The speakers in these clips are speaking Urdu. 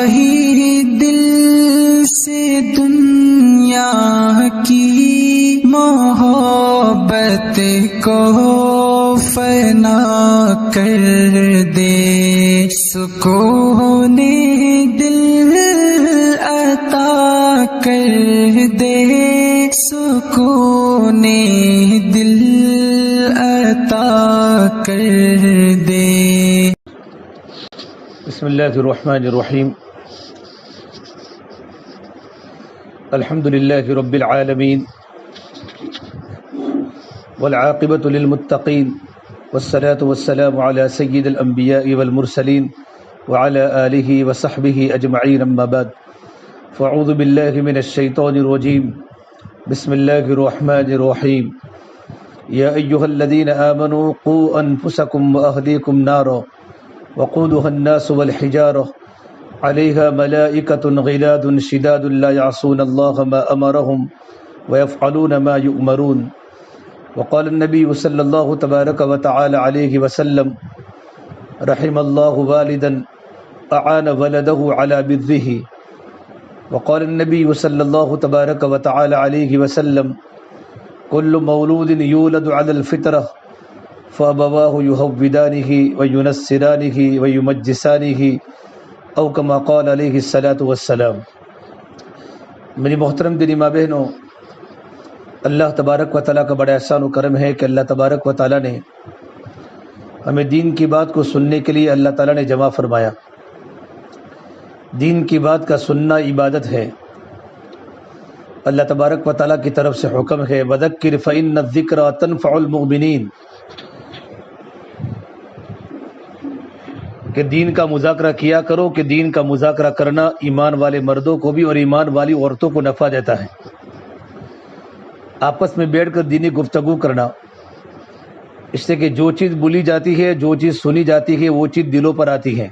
ہی دل سے دنیا کی محبت کو فنا کر دے، سکون دل عطا کر دے، سکون دل عطا کر دے۔ بسم اللہ الرحمن الرحیم، الحمد للہ رب العالمین، والعاقبۃ للمتقین، والصلاة والسلام علی سید الانبیاء والمرسلین، وعلی آلہ وصحبہ اجمعین، اما بعد، فاعوذ باللہ من الشیطان الرجیم، بسم اللہ الرحمن الرحیم، یا ایہا الذین آمنوا قوا انفسکم واہلیکم نارا وقودها الناس والحجارة عليها ملائكة غلاظ شداد لا يعصون الله ما أمرهم ويفعلون ما يؤمرون، وقال النبي صلى الله تبارك وتعالى عليه وسلم رحم الله والدا أعان ولده على بره، وقال النبي صلى الله تبارك وتعالى عليه وسلم كل مولود يولد على الفطرة فأبواه يهودانه وينصرانه ويمجسانه او كما قال علیہ الصلاۃ والسلام۔ میری محترم دینی ماں بہنوں، اللہ تبارک و تعالیٰ کا بڑا احسان و کرم ہے کہ اللہ تبارک و تعالیٰ نے ہمیں دین کی بات کو سننے کے لیے اللہ تعالیٰ نے جمع فرمایا۔ دین کی بات کا سننا عبادت ہے۔ اللہ تبارک و تعالیٰ کی طرف سے حکم ہے وَذَكِّرْ فَإِنَّ الذِّكْرَىٰ تَنفَعُ الْمُؤْمِنِينَ، کہ دین کا مذاکرہ کیا کرو، کہ دین کا مذاکرہ کرنا ایمان والے مردوں کو بھی اور ایمان والی عورتوں کو نفع دیتا ہے۔ آپس میں بیٹھ کر دینی گفتگو کرنا، اس سے کہ جو چیز بولی جاتی ہے، جو چیز سنی جاتی ہے، وہ چیز دلوں پر آتی ہے۔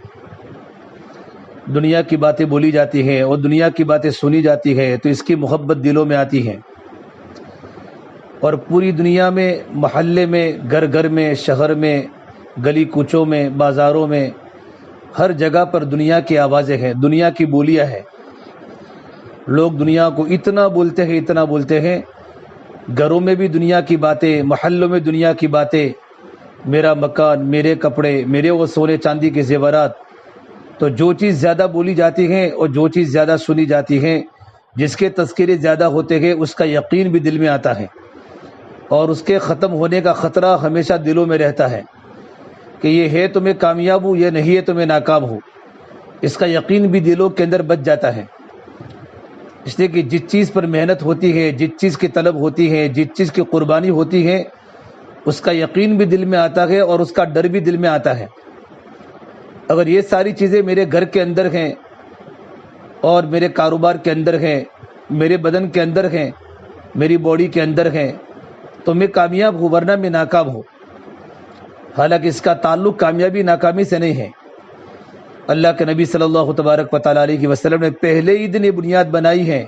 دنیا کی باتیں بولی جاتی ہیں اور دنیا کی باتیں سنی جاتی ہے تو اس کی محبت دلوں میں آتی ہے، اور پوری دنیا میں، محلے میں، گھر گھر میں، شہر میں، گلی کوچوں میں، بازاروں میں، ہر جگہ پر دنیا کی آوازیں ہیں، دنیا کی بولیاں ہیں۔ لوگ دنیا کو اتنا بولتے ہیں، اتنا بولتے ہیں، گھروں میں بھی دنیا کی باتیں، محلوں میں دنیا کی باتیں، میرا مکان، میرے کپڑے، میرے وہ سونے چاندی کے زیورات۔ تو جو چیز زیادہ بولی جاتی ہیں اور جو چیز زیادہ سنی جاتی ہیں، جس کے تذکرے زیادہ ہوتے ہیں، اس کا یقین بھی دل میں آتا ہے، اور اس کے ختم ہونے کا خطرہ ہمیشہ دلوں میں رہتا ہے کہ یہ ہے تو میں کامیاب ہوں، یہ نہیں ہے تو میں ناکام ہوں۔ اس کا یقین بھی دلوں کے اندر بچ جاتا ہے، اس لیے کہ جس چیز پر محنت ہوتی ہے، جس چیز کی طلب ہوتی ہے، جس چیز کی قربانی ہوتی ہے، اس کا یقین بھی دل میں آتا ہے اور اس کا ڈر بھی دل میں آتا ہے۔ اگر یہ ساری چیزیں میرے گھر کے اندر ہیں اور میرے کاروبار کے اندر ہیں، میرے بدن کے اندر ہیں، میری باڈی کے اندر ہیں، تو میں کامیاب ہوں، ورنہ میں ناکام ہوں۔ حالانکہ اس کا تعلق کامیابی ناکامی سے نہیں ہے۔ اللہ کے نبی صلی اللہ تبارک و تعالیٰ علیہ وسلم نے پہلے ہی دن یہ بنیاد بنائی ہے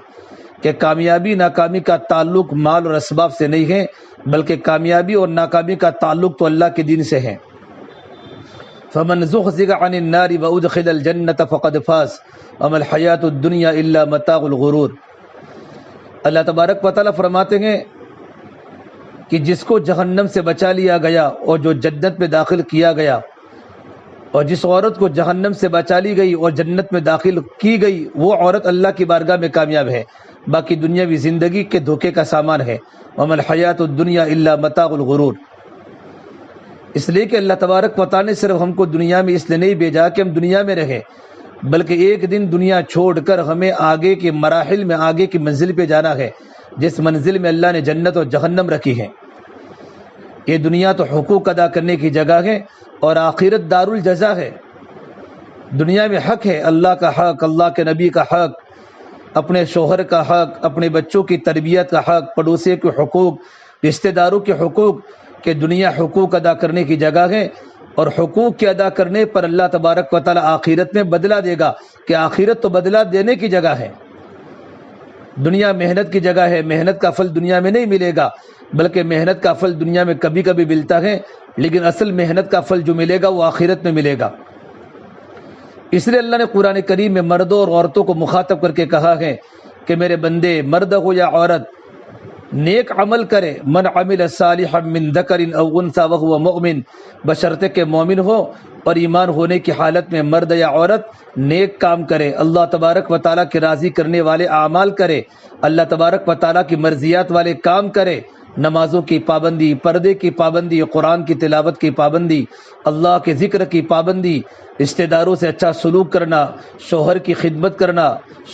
کہ کامیابی ناکامی کا تعلق مال اور اسباب سے نہیں ہے، بلکہ کامیابی اور ناکامی کا تعلق تو اللہ کے دین سے ہے۔ فَمَنْ زُحْزِحَ عَنِ النَّارِ وَأُدْخِلَ الْجَنَّةَ فَقَدْ فَازَ وَمَا الْحَيَاةُ الدُّنْيَا إِلَّا مَتَاعُ الْغُرُورِ۔ اللہ تبارک و تعالیٰ فرماتے ہیں کہ جس کو جہنم سے بچا لیا گیا اور جو جنت میں داخل کیا گیا، اور جس عورت کو جہنم سے بچا لی گئی اور جنت میں داخل کی گئی، وہ عورت اللہ کی بارگاہ میں کامیاب ہے، باقی دنیاوی زندگی کے دھوکے کا سامان ہے۔ وَمَا الْحَيَاةُ الدُّنْيَا إِلَّا مَتَاعُ الْغُرُورِ۔ اس لیے کہ اللہ تبارک و تعالیٰ نے صرف ہم کو دنیا میں اس لیے نہیں بھیجا کہ ہم دنیا میں رہیں، بلکہ ایک دن دنیا چھوڑ کر ہمیں آگے کے مراحل میں، آگے کی منزل پہ جانا ہے، جس منزل میں اللہ نے جنت اور جہنم رکھی ہے۔ یہ دنیا تو حقوق ادا کرنے کی جگہ ہے اور آخرت دار الجزا ہے۔ دنیا میں حق ہے، اللہ کا حق، اللہ کے نبی کا حق، اپنے شوہر کا حق، اپنے بچوں کی تربیت کا حق، پڑوسی کے حقوق، رشتہ داروں کے حقوق، کہ دنیا حقوق ادا کرنے کی جگہ ہے، اور حقوق کے ادا کرنے پر اللہ تبارک و تعالیٰ آخرت میں بدلہ دے گا، کہ آخرت تو بدلہ دینے کی جگہ ہے۔ دنیا محنت کی جگہ ہے، محنت کا پھل دنیا میں نہیں ملے گا، بلکہ محنت کا پھل دنیا میں کبھی کبھی ملتا ہے، لیکن اصل محنت کا پھل جو ملے گا وہ آخرت میں ملے گا۔ اس لیے اللہ نے قرآن کریم میں مردوں اور عورتوں کو مخاطب کر کے کہا ہے کہ میرے بندے، مرد ہو یا عورت، نیک عمل کرے. من عمل صالحا من ذکر او انثى وهو مؤمن، بشرطے کہ مومن ہو اور ایمان ہونے کی حالت میں مرد یا عورت نیک کام کرے، اللہ تبارک و تعالیٰ کے راضی کرنے والے اعمال کرے، اللہ تبارک و تعالیٰ کی مرضیات والے کام کرے، نمازوں کی پابندی، پردے کی پابندی، قرآن کی تلاوت کی پابندی، اللہ کے ذکر کی پابندی، رشتہ داروں سے اچھا سلوک کرنا، شوہر کی خدمت کرنا،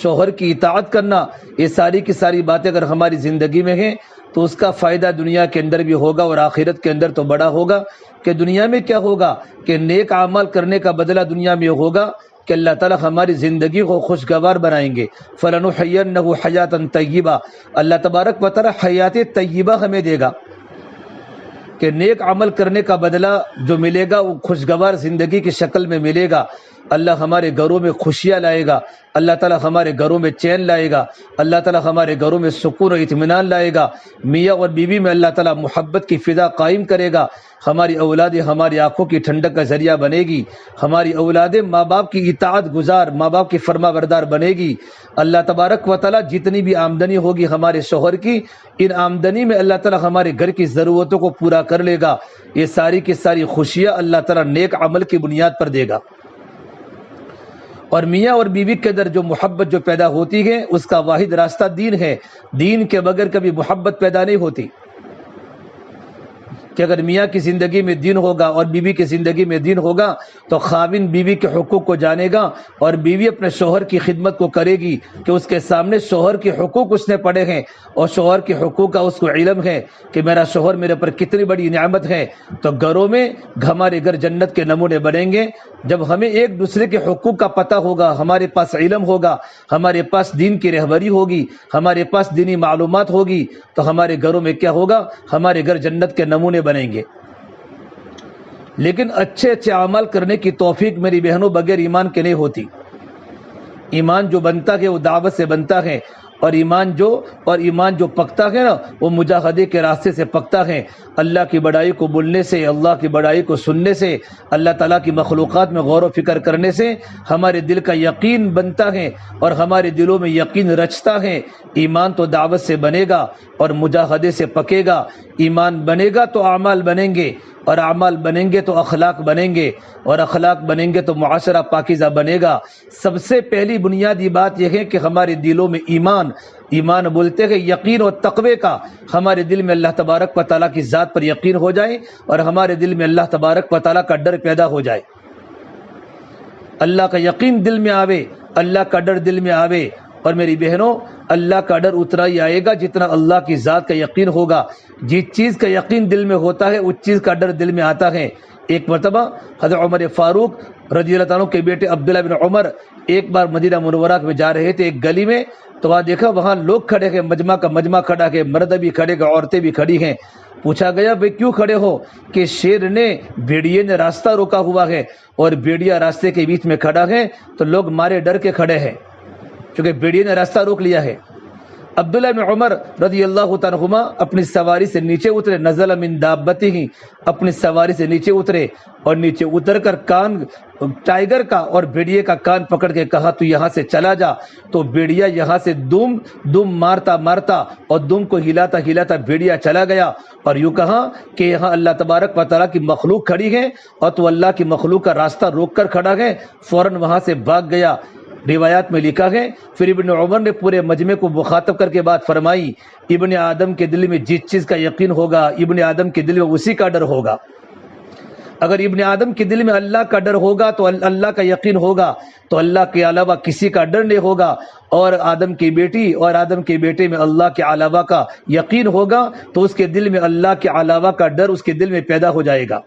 شوہر کی اطاعت کرنا، یہ ساری کی ساری باتیں اگر ہماری زندگی میں ہیں تو اس کا فائدہ دنیا کے اندر بھی ہوگا اور آخرت کے اندر تو بڑا ہوگا. کہ دنیا میں کیا ہوگا کہ نیک اعمال کرنے کا بدلہ دنیا میں ہوگا کہ اللہ تعالیٰ ہماری زندگی کو خوشگوار بنائیں گے. فَلَنُحْيِيَنَّهُ حَيَاةً طَيِّبَةً، اللہ تبارک و تعالیٰ حیات طیبہ ہمیں دے گا کہ نیک عمل کرنے کا بدلہ جو ملے گا وہ خوشگوار زندگی کی شکل میں ملے گا. اللہ ہمارے گھروں میں خوشیاں لائے گا، اللہ تعالیٰ ہمارے گھروں میں چین لائے گا، اللہ تعالیٰ ہمارے گھروں میں سکون و اطمینان لائے گا. میاں اور بیوی میں اللہ تعالیٰ محبت کی فضا قائم کرے گا. ہماری اولادیں ہماری آنکھوں کی ٹھنڈک کا ذریعہ بنے گی. ہماری اولادیں ماں باپ کی اطاعت گزار، ماں باپ کی فرما بردار بنے گی. اللہ تبارک و تعالیٰ جتنی بھی آمدنی ہوگی ہمارے شوہر کی، ان آمدنی میں اللہ تعالیٰ ہمارے گھر کی ضرورتوں کو پورا کر لے گا. یہ ساری کی ساری خوشیاں اللہ تعالیٰ نیک عمل کی بنیاد پر دے گا. اور میاں اور بیوی کے اندر جو محبت جو پیدا ہوتی ہے اس کا واحد راستہ دین ہے. دین کے بغیر کبھی محبت پیدا نہیں ہوتی. کہ اگر میاں کی زندگی میں دین ہوگا اور بیوی کی زندگی میں دین ہوگا تو خاوند بیوی کے حقوق کو جانے گا اور بیوی اپنے شوہر کی خدمت کو کرے گی کہ اس کے سامنے شوہر کے حقوق اس نے پڑھے ہیں اور شوہر کے حقوق کا اس کو علم ہے کہ میرا شوہر میرے پر کتنی بڑی نعمت ہے. تو گھروں میں ہمارے گھر جنت کے نمونے بنیں گے جب ہمیں ایک دوسرے کے حقوق کا پتہ ہوگا، ہمارے پاس علم ہوگا، ہمارے پاس دین کی رہبری ہوگی، ہمارے پاس دینی معلومات ہوگی تو ہمارے گھروں میں کیا ہوگا؟ ہمارے گھر جنت کے نمونے بنیں گے. لیکن اچھے اچھے اعمال کرنے کی توفیق میری بہنوں بغیر ایمان کے نہیں ہوتی. ایمان جو بنتا ہے وہ دعوت سے بنتا ہے، اور ایمان جو پکتا ہے نا وہ مجاہدے کے راستے سے پکتا ہے. اللہ کی بڑائی کو بولنے سے، اللہ کی بڑائی کو سننے سے، اللہ تعالیٰ کی مخلوقات میں غور و فکر کرنے سے ہمارے دل کا یقین بنتا ہے اور ہمارے دلوں میں یقین رچتا ہے. ایمان تو دعوت سے بنے گا اور مجاہدے سے پکے گا. ایمان بنے گا تو اعمال بنیں گے، اور اعمال بنیں گے تو اخلاق بنیں گے، اور اخلاق بنیں گے تو معاشرہ پاکیزہ بنے گا. سب سے پہلی بنیادی بات یہ ہے کہ ہمارے دلوں میں ایمان بولتے ہیں یقین اور تقوی کا، ہمارے دل میں اللہ تبارک و تعالیٰ کی ذات پر یقین ہو جائے اور ہمارے دل میں اللہ تبارک و تعالیٰ کا ڈر پیدا ہو جائے. اللہ کا یقین دل میں آوے، اللہ کا ڈر دل میں آوے. اور میری بہنوں، اللہ کا ڈر اتنا ہی آئے گا جتنا اللہ کی ذات کا یقین ہوگا. جس چیز کا یقین دل میں ہوتا ہے اس چیز کا ڈر دل میں آتا ہے. ایک مرتبہ حضرت عمر فاروق رضی اللہ عنہ کے بیٹے عبداللہ بن عمر ایک بار مدینہ منورہ میں جا رہے تھے ایک گلی میں، تو وہاں دیکھا وہاں لوگ کھڑے ہیں، مجمع کا مجمع کھڑا ہے، مرد بھی کھڑے ہیں، عورتیں بھی کھڑی ہیں. پوچھا گیا بھئی کیوں کھڑے ہو؟ کہ شیر نے، بھیڑیے نے راستہ روکا ہوا ہے اور بھیڑیا راستے کے بیچ میں کھڑا ہے تو لوگ مارے ڈر کے کھڑے ہیں کیونکہ بھیڑیے نے راستہ روک لیا ہے. عبداللہ بن عمر رضی اللہ تعالیٰ عنہما اپنی سواری سے نیچے اترے، نزل من دابتہ، اپنی سواری سے نیچے اترے اور نیچے اتر کر کان ٹائیگر کا اور بھیڑیے کا کان پکڑ کے کہا تو یہاں سے چلا جا. تو بھیڑیا یہاں سے دم مارتا اور دم کو ہلاتا ہلاتا بھیڑیا چلا گیا اور یوں کہا کہ یہاں اللہ تبارک و تعالیٰ کی مخلوق کھڑی ہے اور تو اللہ کی مخلوق کا راستہ روک کر کھڑا ہے، فوراً وہاں سے بھاگ گیا. روایات میں لکھا ہے پھر ابن عمر نے پورے مجمع کو مخاطب کر کے بات فرمائی، ابن آدم کے دل میں جس چیز کا یقین ہوگا ابن آدم کے دل میں اسی کا ڈر ہوگا. اگر ابن آدم کے دل میں اللہ کا ڈر ہوگا تو اللہ کا یقین ہوگا تو اللہ کے علاوہ کسی کا ڈر نہیں ہوگا. اور آدم کی بیٹی اور آدم کے بیٹے میں اللہ کے علاوہ کا یقین ہوگا تو اس کے دل میں اللہ کے علاوہ کا ڈر اس کے دل میں پیدا ہو جائے گا.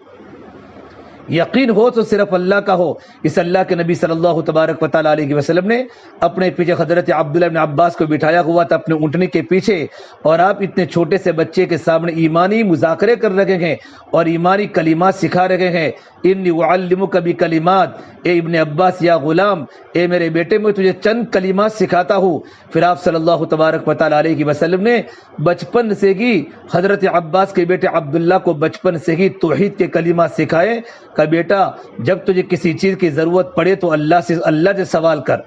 یقین ہو تو صرف اللہ کا ہو. اس اللہ کے نبی صلی اللہ تبارک و تعالیٰ علیہ وسلم نے اپنے پیچھے حضرت عبداللہ بن عباس کو بٹھایا ہوا تھا اپنے اونٹنی کے پیچھے، اور آپ اتنے چھوٹے سے بچے کے سامنے ایمانی مذاکرے کر رہے ہیں اور ایمانی کلمات سکھا رہے ہیں. انی اعلمک بکلمات، اے ابن عباس یا غلام، اے میرے بیٹے میں تجھے چند کلمات سکھاتا ہوں. پھر آپ صلی اللہ تبارک و تعالیٰ علیہ وسلم نے بچپن سے ہی حضرت عباس کے بیٹے عبداللہ کو بچپن سے ہی توحید کے کلمات سکھائے کہ بیٹا جب تجھے کسی چیز کی ضرورت پڑے تو اللہ سے سوال کر.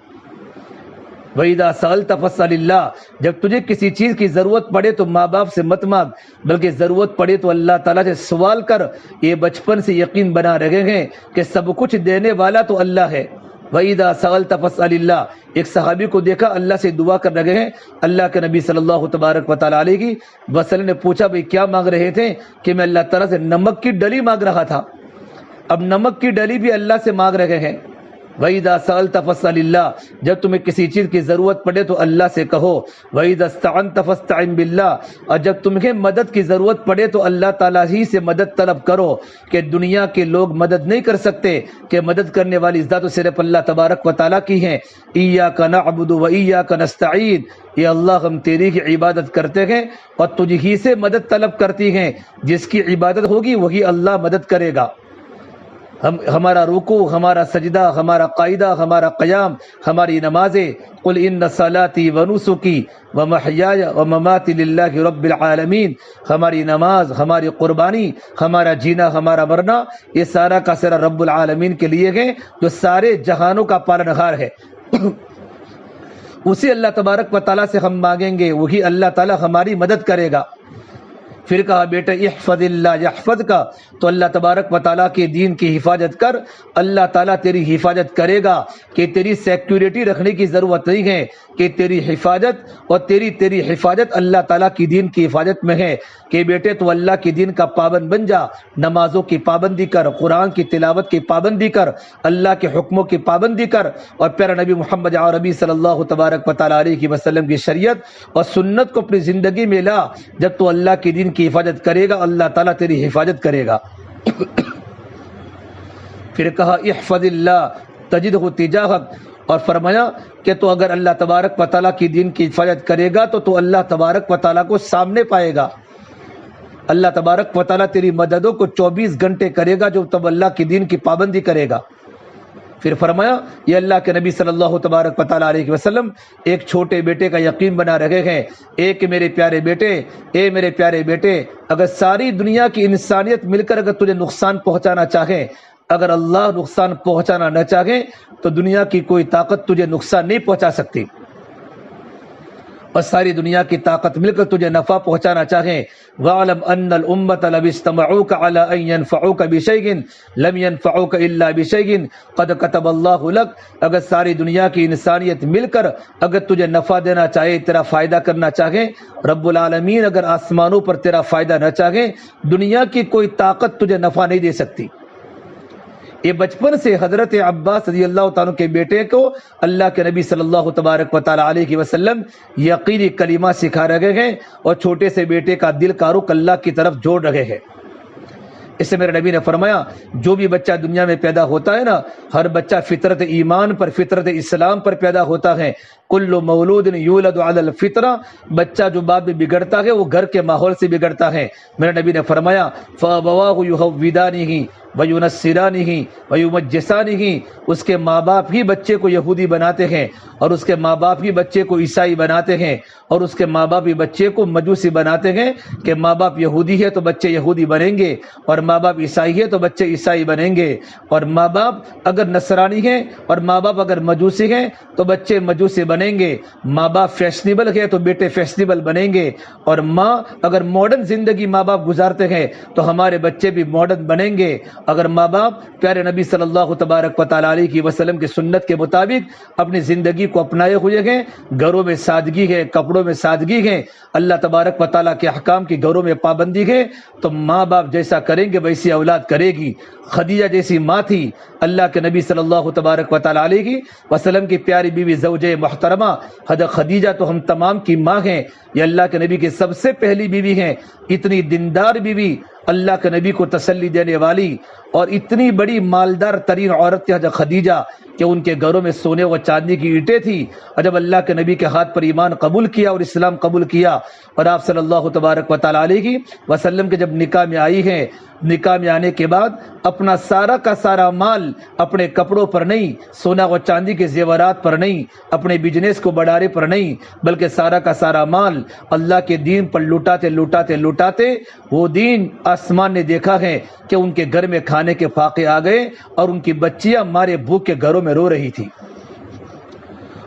وَإِذَا سَأَلْتَ فَاسْأَلِ اللَّهَ، جب تجھے کسی چیز کی ضرورت پڑے تو ماں باپ سے مت مانگ، بلکہ ضرورت پڑے تو اللہ تعالیٰ سے سوال کر. یہ بچپن سے یقین بنا رہے ہیں کہ سب کچھ دینے والا تو اللہ ہے. وَإِذَا سَأَلْتَ فَاسْأَلِ اللَّهَ، ایک صحابی کو دیکھا اللہ سے دعا کر رہے ہیں. اللہ کے نبی صلی اللہ تبارک و تعالیٰ علیہ وسلم نے پوچھا بھئی کیا مانگ رہے تھے؟ کہ میں اللہ تعالیٰ سے نمک کی ڈلی مانگ رہا تھا. اب نمک کی ڈلی بھی اللہ سے مانگ رہے ہیں. وَإِذَا سَأَلْتَ فَاسْأَلِ اللَّهَ، جب تمہیں کسی چیز کی ضرورت پڑے تو اللہ سے کہو. وَإِذَا اسْتَعَنْتَ فَاسْتَعِنْ بِاللَّهِ، اور جب تمہیں مدد کی ضرورت پڑے تو اللہ تعالیٰ ہی سے مدد طلب کرو، کہ دنیا کے لوگ مدد نہیں کر سکتے، کہ مدد کرنے والی ذات صرف اللہ تبارک و تعالیٰ کی ہیں. إِيَّاكَ نَعْبُدُ وَإِيَّاكَ نَسْتَعِينُ، یہ اللہ ہم تیری ہی عبادت کرتے ہیں اور تجھ ہی سے مدد طلب کرتی ہیں. جس کی عبادت ہوگی وہی اللہ مدد کرے گا. ہمارا رکوع، ہمارا سجدہ، ہمارا قاعدہ، ہمارا قیام، ہماری نمازیں، قل ان صلاتي ونسكي ومحياي ومماتي لله رب العالمین، ہماری نماز، ہماری قربانی، ہمارا جینا، ہمارا مرنا، یہ سارا کا سارا رب العالمین کے لیے ہے جو سارے جہانوں کا پالنہار ہے. اسی اللہ تبارک و تعالیٰ سے ہم مانگیں گے، وہی اللہ تعالیٰ ہماری مدد کرے گا. پھر کہا بیٹا احفظ اللہ یحفظ کا، تو اللہ تبارک و تعالیٰ کے دین کی حفاظت کر، اللہ تعالیٰ تیری حفاظت کرے گا. کہ تیری سیکیورٹی رکھنے کی ضرورت نہیں ہے، کہ تیری حفاظت اور تیری حفاظت اللہ تعالیٰ کی دین کی حفاظت میں ہے. کہ بیٹے تو اللہ کی دین کا پابند بن جا، نمازوں کی پابندی کر، قرآن کی تلاوت کی پابندی کر، اللہ کے حکموں کی پابندی کر، اور پیارا نبی محمد عربی صلی اللہ تبارک و تعالیٰ علیہ وسلم کی شریعت اور سنت کو اپنی زندگی میں لا. جب تو اللہ کی دین کی حفاظت کرے گا اللہ تعالیٰ تیری حفاظت کرے گا. پھر کہا احفظ اللہ تجدہ تجاہک، اور فرمایا کہ تو اگر اللہ تبارک و تعالیٰ کی دین کی حفاظت کرے گا تو اللہ تبارک و تعالیٰ کو سامنے پائے گا. اللہ تبارک و تعالیٰ تیری مددوں کو 24 گھنٹے کرے گا جو تب اللہ کی دین کی پابندی کرے گا. پھر فرمایا یہ اللہ کے نبی صلی اللہ تبارک و تعالیٰ علیہ وسلم ایک چھوٹے بیٹے کا یقین بنا رہے ہیں. ایک میرے پیارے بیٹے، اے میرے پیارے بیٹے، اگر ساری دنیا کی انسانیت مل کر اگر تجھے نقصان پہنچانا چاہے، اگر اللہ نقصان پہنچانا نہ چاہے تو دنیا کی کوئی طاقت تجھے نقصان نہیں پہنچا سکتی. اور ساری دنیا کی طاقت مل کر تجھے نفع پہنچانا چاہیں. وَاعْلَمْ أَنَّ الْأُمَّةَ لَوِ اسْتَمَعُوكَ عَلَىٰ أَن يَنفَعُوكَ بِشَيْءٍ لَمْ يَنفَعُوكَ إِلَّا بِشَيْءٍ قَدْ كَتَبَ اللَّهُ لَكَ، اگر ساری دنیا کی انسانیت مل کر اگر تجھے نفع دینا چاہے، تیرا فائدہ کرنا چاہے، رب العالمین اگر آسمانوں پر تیرا فائدہ نہ چاہے، دنیا کی کوئی طاقت تجھے نفع نہیں دے سکتی. یہ بچپن سے حضرت عباس رضی اللہ تعالیٰ کے بیٹے کو اللہ کے نبی صلی اللہ تبارک و تعالیٰ علیہ وسلم یقینی کلمہ سکھا رہے ہیں اور چھوٹے سے بیٹے کا دل کا رخ اللہ کی طرف جوڑ رہے ہیں. اس سے میرے نبی نے فرمایا جو بھی بچہ دنیا میں پیدا ہوتا ہے نا، ہر بچہ فطرت ایمان پر، فطرت اسلام پر پیدا ہوتا ہے. کل مولود یولد علی الفطرہ، بچہ جو باپ میں بگڑتا ہے وہ گھر کے ماحول سے بگڑتا ہے. میرے نبی نے فرمایا فَأَبَوَاهُ يُهَوِّدَانِهِ وَيُنَصِّرَانِهِ وَيُمَجِّسَانِهِ، اس کے ماں باپ ہی بچے کو یہودی بناتے ہیں اور اس کے ماں باپ ہی بچے کو عیسائی بناتے ہیں اور اس کے ماں باپ ہی بچے کو مجوسی بناتے ہیں. کہ ماں باپ یہودی ہے تو بچے یہودی بنیں گے، اور ماں باپ عیسائی ہے تو بچے عیسائی بنیں گے، اور ماں باپ اگر نصرانی ہیں اور ماں باپ اگر مجوسی ہیں تو بچے مجوسی بنیں گے. ماں باپ فیشنیبل ہے تو بیٹے فیشنیبل بنیں گے، اور ماں اگر ماڈرن زندگی ماں باپ گزارتے ہیں تو ہمارے بچے بھی ماڈرن بنیں گے. اگر ماں باپ پیارے نبی صلی اللہ تبارک و تعالیٰ علیہ وسلم کی سنت کے مطابق اپنی زندگی کو اپنائے ہوئے ہیں، گھروں میں سادگی ہے، کپڑوں میں سادگی ہے، اللہ تبارک و تعالیٰ کے احکام کی گھروں میں پابندی ہے، تو ماں باپ جیسا کریں گے ویسی اولاد کرے گی. خدیجہ جیسی ماں تھی، اللہ کے نبی صلی اللہ تبارک و تعالیٰ علیہ وسلم کی پیاری بیوی زوجہ محترمہ حضرت خدیجہ تو ہم تمام کی ماں ہیں. یہ اللہ کے نبی کی سب سے پہلی بیوی ہیں. اتنی دیندار بیوی، اللہ کے نبی کو تسلی دینے والی، اور اتنی بڑی مالدار ترین عورت تھی حضرت خدیجہ کہ ان کے گھروں میں سونے و چاندی کی اینٹیں تھی. اور جب اللہ کے نبی کے ہاتھ پر ایمان قبول کیا اور اسلام قبول کیا اور آپ صلی اللہ تبارک و تعالیٰ علیہ وسلم کے جب نکاح میں آئی ہیں، نکاح میں آنے کے بعد اپنا سارا کا سارا مال اپنے کپڑوں پر نہیں، سونا و چاندی کے زیورات پر نہیں، اپنے بزنس کو بڑھانے پر نہیں، بلکہ سارا کا سارا مال اللہ کے دین پر لوٹاتے لوٹاتے لوٹاتے وہ دین آسمان نے دیکھا ہے کہ ان کے گھر میں کھانے کے فاقے آ گئے اور ان کی بچیاں مارے بھوک کے گھروں میں رو رہی تھی.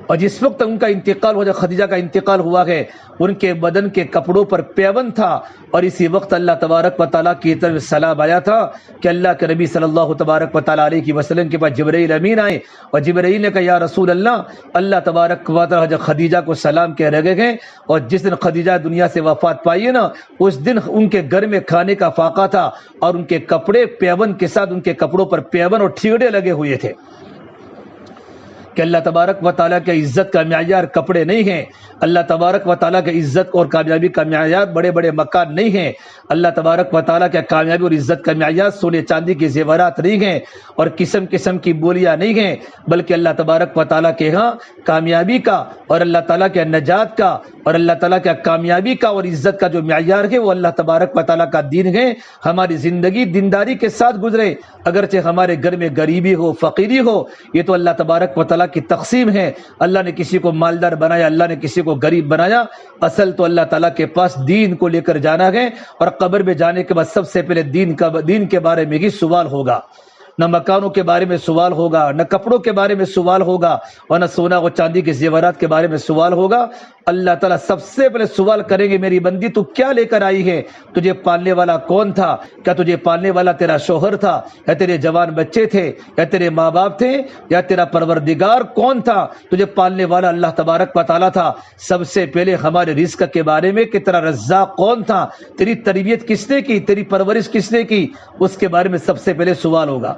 اور جس وقت ان کا انتقال ہو، جب خدیجہ کا انتقال ہوا ہے، ان کے بدن کے کپڑوں پر پیون تھا. اور اسی وقت اللہ تبارک و تعالیٰ کی طرف سلام آیا تھا کہ اللہ کے نبی صلی اللہ تبارک و تعالیٰ علیہ وسلم کے پاس جبرائیل امین آئے اور جبرائیل نے کہا یا رسول اللہ تبارک و تعالیٰ جب خدیجہ کو سلام کہہ رہے ہیں، اور جس دن خدیجہ دنیا سے وفات پائی ہے نا، اس دن ان کے گھر میں کھانے کا فاقہ تھا اور ان کے کپڑے پیون کے ساتھ، ان کے کپڑوں پر پیون اور ٹھیگڑے لگے ہوئے تھے. کہ اللہ تبارک و تعالیٰ کے عزت کا معیار کپڑے نہیں ہیں. اللہ تبارک و تعالیٰ کے عزت اور کامیابی کا معیار بڑے بڑے مکان نہیں ہیں. اللہ تبارک و تعالیٰ کے کامیابی اور عزت کا معیار سونے چاندی کے زیورات نہیں ہیں اور قسم قسم کی بولیاں نہیں ہیں، بلکہ اللہ تبارک و تعالیٰ کے ہاں کامیابی کا اور اللہ تعالیٰ کے نجات کا اور اللہ تعالیٰ کے کامیابی کا اور عزت کا جو معیار ہے وہ اللہ تبارک و تعالیٰ کا دین ہے. ہماری زندگی دینداری کے ساتھ گزرے، اگرچہ ہمارے گھر میں غریبی ہو، فقیری ہو، یہ تو اللہ تبارک و تعالیٰ کی تقسیم ہے. اللہ نے کسی کو مالدار بنایا، اللہ نے کسی کو غریب بنایا. اصل تو اللہ تعالیٰ کے پاس دین کو لے کر جانا ہے، اور قبر میں جانے کے بعد سب سے پہلے دین کے بارے میں ہی سوال ہوگا. نہ مکانوں کے بارے میں سوال ہوگا، نہ کپڑوں کے بارے میں سوال ہوگا، اور نہ سونا اور چاندی کے زیورات کے بارے میں سوال ہوگا. اللہ تعالیٰ سب سے پہلے سوال کریں گے میری بندی تو کیا لے کر آئی ہے؟ تجھے پالنے والا کون تھا؟ کیا تجھے پالنے والا تیرا شوہر تھا، یا تیرے جوان بچے تھے، یا تیرے ماں باپ تھے، یا تیرا پروردگار کون تھا؟ تجھے پالنے والا اللہ تبارک و تعالیٰ تھا. سب سے پہلے ہمارے رزق کے بارے میں کہ تیرا رزاق کون تھا، تیری تربیت کس نے کی، تیری پرورش کس نے کی، اس کے بارے میں سب سے پہلے سوال ہوگا.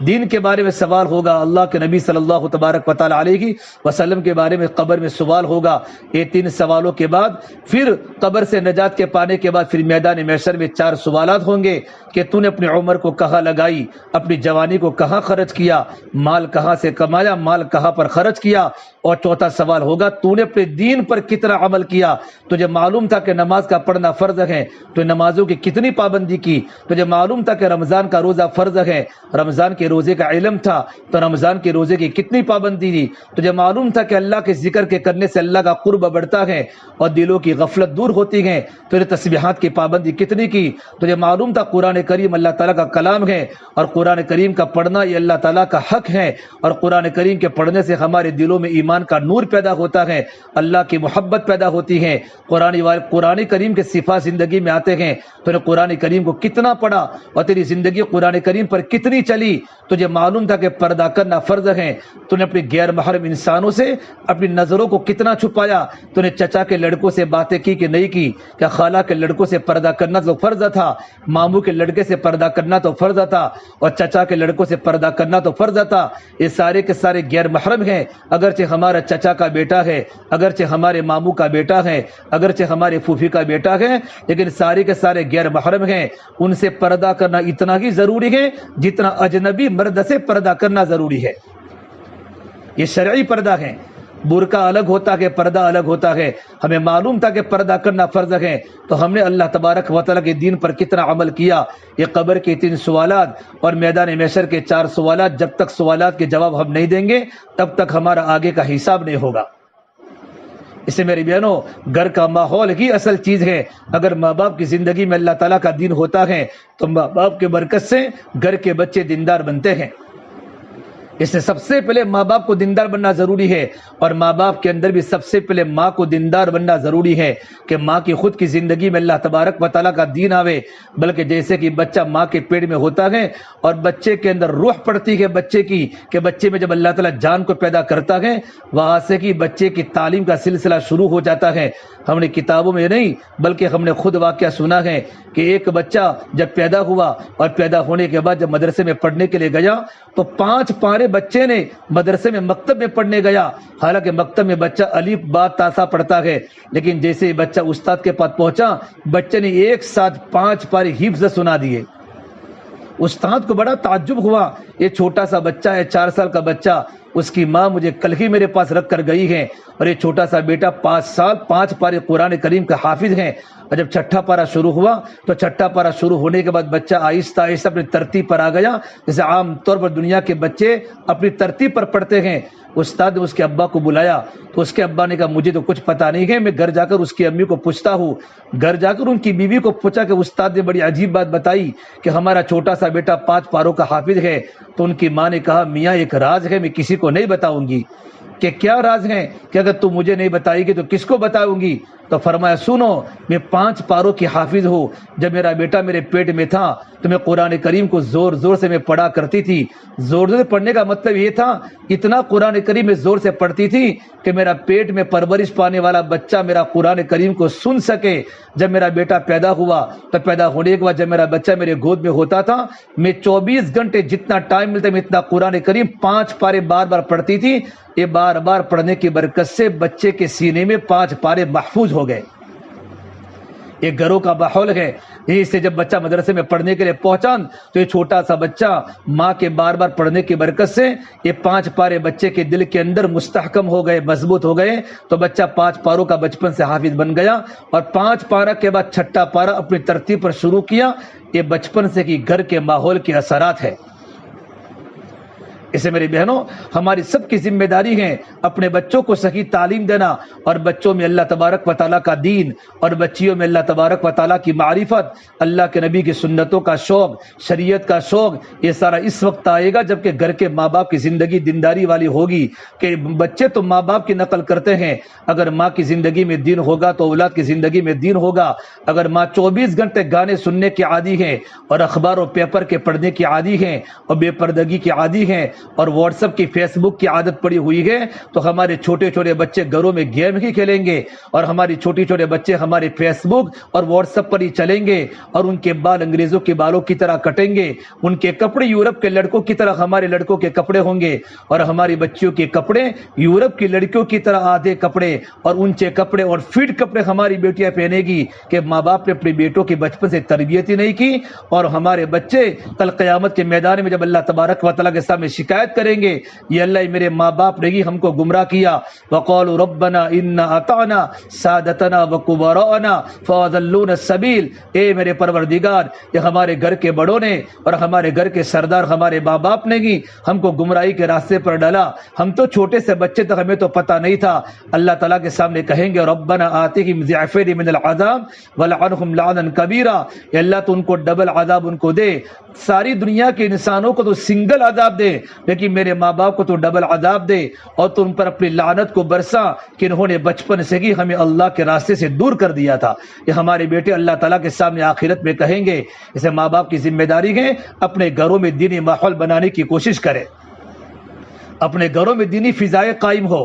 دین کے بارے میں سوال ہوگا، اللہ کے نبی صلی اللہ تبارک و تعالیٰ علیہ وسلم کے بارے میں قبر میں سوال ہوگا. یہ 3 سوالوں کے بعد پھر قبر سے نجات کے پانے کے بعد پھر میدان محشر میں 4 سوالات ہوں گے کہ تو نے اپنی عمر کو کہاں لگائی، اپنی جوانی کو کہاں خرچ کیا، مال کہاں سے کمایا، مال کہاں پر خرچ کیا. اور چوتھا سوال ہوگا تو نے اپنے دین پر کتنا عمل کیا. تجھے معلوم تھا کہ نماز کا پڑھنا فرض ہے، تو نمازوں کی کتنی پابندی کی. تجھے معلوم تھا کہ رمضان کا روزہ فرض ہے، رمضان کے روزے کا علم تھا تو رمضان کے روزے کی کتنی پابندی دی. تجھے معلوم تھا کہ اللہ کے ذکر کے کرنے سے اللہ کا قرب بڑھتا ہے اور دلوں کی غفلت دور ہوتی ہے. تجھے تسبیحات کی پابندی کتنی کی. تجھے معلوم تھا قرآن کریم اللہ تعالیٰ کا کلام ہے اور قرآن کریم کا پڑھنا یہ اللہ تعالیٰ کا حق ہے، اور قرآن کریم کے پڑھنے سے ہمارے دلوں میں ایمان کا نور پیدا ہوتا ہے، اللہ کی محبت پیدا ہوتی ہے. قرآن کریم کے صفات زندگی میں آتے ہیں. تو نے قرآن کریم کو کتنا پڑھا اور تیری زندگی قرآن کریم پر کتنی چلی. تجھے معلوم تھا کہ پردہ کرنا فرض ہے. تو نے اپنے غیر محرم انسانوں سے اپنی نظروں کو کتنا چھپایا. تو نے چچا کے لڑکوں سے باتیں کی کہ نہیں کی. کیا خالہ کے لڑکوں سے پردہ کرنا تو فرض تھا، ماموں کے لڑکے سے پردہ کرنا تو فرض تھا، اور چچا کے لڑکوں سے پردہ کرنا تو فرض تھا. یہ سارے کے سارے غیر محرم ہیں. اگرچہ ہمارا چچا کا بیٹا ہے، اگرچہ ہمارے ماموں کا بیٹا ہے، اگرچہ ہمارے پھوپھی کا بیٹا ہے، لیکن سارے کے سارے غیر محرم ہیں. ان سے پردہ کرنا اتنا ہی ضروری ہے جتنا اجنبی مرد سے پردہ کرنا ضروری ہے. یہ شرعی پردہ ہے. برقع الگ ہوتا ہے، پردہ الگ ہوتا ہے. ہمیں معلوم تھا کہ پردہ کرنا فرض ہے، تو ہم نے اللہ تبارک و تعالیٰ کے دین پر کتنا عمل کیا. یہ قبر کے 3 سوالات اور میدان محشر کے 4 سوالات، جب تک سوالات کے جواب ہم نہیں دیں گے تب تک ہمارا آگے کا حساب نہیں ہوگا. اس سے میری بہنوں، گھر کا ماحول ہی اصل چیز ہے. اگر ماں باپ کی زندگی میں اللہ تعالیٰ کا دین ہوتا ہے تو ماں باپ کے برکت سے گھر کے بچے دیندار بنتے ہیں. اس سے سب سے پہلے ماں باپ کو دیندار بننا ضروری ہے، اور ماں باپ کے اندر بھی سب سے پہلے ماں کو دیندار بننا ضروری ہے کہ ماں کی خود کی زندگی میں اللہ تبارک و تعالیٰ کا دین آوے. بلکہ جیسے کہ بچہ ماں کے پیٹ میں ہوتا ہے اور بچے کے اندر روح پڑتی ہے بچے کی، کہ بچے میں جب اللہ تعالیٰ جان کو پیدا کرتا ہے وہاں سے کہ بچے کی تعلیم کا سلسلہ شروع ہو جاتا ہے. ہم نے کتابوں میں نہیں بلکہ ہم نے خود واقعہ سنا ہے کہ ایک بچہ جب پیدا ہوا اور پیدا ہونے کے بعد جب مدرسے میں پڑھنے کے لیے گیا تو 5 پارے بچے نے مدرسے میں مکتب میں پڑھنے گیا. حالانکہ مکتب میں بچہ الف با تا سا پڑھتا ہے، لیکن جیسے ہی بچہ استاد کے پاس پہنچا بچے نے ایک ساتھ 5 پارے حفظ سنا دیے. استاد کو بڑا تعجب ہوا، یہ چھوٹا سا بچہ ہے، 4 سال کا بچہ اس کی ماں مجھے کل ہی میرے پاس رکھ کر گئی ہے، اور یہ چھوٹا سا بیٹا 5 سال 5 پارے قرآن کریم کا حافظ ہے، اور جب چھٹا پارا شروع ہوا تو چھٹا پارا شروع ہونے کے بعد بچہ آہستہ آہستہ اپنی ترتیب پر آ گیا، جیسے عام طور پر دنیا کے بچے اپنی ترتیب پر پڑھتے ہیں۔ استاد نے اس کے ابا کو بلایا تو اس کے ابا نے کہا مجھے تو کچھ پتہ نہیں ہے، میں گھر جا کر اس کی امی کو پوچھتا ہوں۔ گھر جا کر ان کی بیوی کو پوچھا کہ استاد نے بڑی عجیب بات بتائی کہ ہمارا چھوٹا سا بیٹا 5 پاروں کا حافظ ہے۔ تو ان کی ماں نے کہا میاں ایک راز ہے، میں کسی کو نہیں بتاؤں گی۔ کہ کیا راز ہے؟ کہ اگر تم مجھے نہیں بتائے گی تو کس کو بتاؤں گی؟ تو فرمایا سنو، میں 5 پاروں کی حافظ ہوں۔ جب میرا بیٹا میرے پیٹ میں تھا تو میں قرآن کریم کو زور زور سے میں پڑھا کرتی تھی۔ زور زور سے پڑھنے کا مطلب یہ تھا اتنا قرآن کریم میں زور سے پڑھتی تھی کہ میرا پیٹ میں پرورش پانے والا بچہ میرا قرآن کریم کو سن سکے۔ جب میرا بیٹا پیدا ہوا تو پیدا ہونے کے بعد جب میرا بچہ میرے گود میں ہوتا تھا، میں 24 گھنٹے جتنا ٹائم ملتا میں اتنا قرآن کریم 5 پارے بار بار پڑھتی تھی۔ یہ بار بار پڑھنے کی برکت سے بچے کے سینے میں 5 پارے محفوظ ہو گئے۔ یہ گھروں کا ماحول ہے۔ یہی سے جب بچہ مدرسے میں پڑھنے کے لیے پہنچا تو یہ چھوٹا سا بچہ ماں کے بار بار پڑھنے کی برکت سے یہ 5 پارے بچے کے دل کے اندر مستحکم ہو گئے، مضبوط ہو گئے، تو بچہ 5 پاروں کا بچپن سے حافظ بن گیا، اور 5 پارہ کے بعد چھٹا پارہ اپنی ترتیب پر شروع کیا۔ یہ بچپن سے کی گھر کے ماحول کے اثرات ہے۔ اسے میری بہنوں ہماری سب کی ذمہ داری ہے اپنے بچوں کو صحیح تعلیم دینا، اور بچوں میں اللہ تبارک و تعالیٰ کا دین اور بچیوں میں اللہ تبارک و تعالیٰ کی معرفت، اللہ کے نبی کی سنتوں کا شوق، شریعت کا شوق، یہ سارا اس وقت آئے گا جب کہ گھر کے ماں باپ کی زندگی دینداری والی ہوگی۔ کہ بچے تو ماں باپ کی نقل کرتے ہیں، اگر ماں کی زندگی میں دین ہوگا تو اولاد کی زندگی میں دین ہوگا۔ اگر ماں 24 گھنٹے گانے سننے کی عادی ہے اور اخبار و پیپر کے پڑھنے کی عادی ہے اور بے پردگی کی عادی ہے اور واٹس ایپ کی فیس بک کی عادت پڑی ہوئی ہے، تو ہمارے چھوٹے چھوٹے بچے گھروں میں گیم ہی کھیلیں گے، اور ہماری چھوٹے چھوٹے بچے ہمارے فیس بک اور واٹس ایپ پر ہی چلیں گے، اور ان کے بال انگریزوں کے بالوں کی طرح کٹیں گے، ان کے کپڑے یورپ کے لڑکوں کی طرح ہمارے لڑکوں کے کپڑے ہوں گے، اور ہماری بچیوں کے کپڑے یورپ کی لڑکیوں کی طرح آدھے کپڑے اور اونچے کپڑے اور فٹ کپڑے ہماری بیٹیاں پہنے گی، کہ ماں باپ نے اپنی بیٹوں کی بچپن سے تربیت ہی نہیں کی۔ اور ہمارے بچے کل قیامت کے میدان میں جب اللہ تبارک و تعالیٰ کے سامنے شکایت کریں گے، یہ اللہ میرے ماں باپ نے ہی ہم کو گمراہ کیا، وقالوا ربنا انا اطعنا سادتنا وكبراءنا فاضلونا السبيل، اے میرے پروردگار یہ ہمارے گھر کے بڑوں نے اور ہمارے گھر کے سردار ہمارے ماں باپ نے ہی ہم کو گمراہی کے راستے پر ڈالا، ہم تو چھوٹے سے بچے تک ہمیں تو پتہ نہیں تھا۔ اللہ تعالیٰ کے سامنے کہیں گے ربنا آتهم ضعفين من العذاب ولعنهم لعنا كبيرا، اے اللہ تو ان کو ڈبل عذاب ان کو دے، ساری دنیا کے انسانوں کو تو سنگل عذاب دے، لیکن میرے ماں باپ کو تو ڈبل عذاب دے، اور تو ان پر اپنی لعنت کو برسا کہ انہوں نے بچپن سے ہی ہمیں اللہ کے راستے سے دور کر دیا تھا۔ یہ ہمارے بیٹے اللہ تعالیٰ کے سامنے آخرت میں کہیں گے۔ اسے ماں باپ کی ذمہ داری ہے اپنے گھروں میں دینی ماحول بنانے کی کوشش کرے، اپنے گھروں میں دینی فضائیں قائم ہو،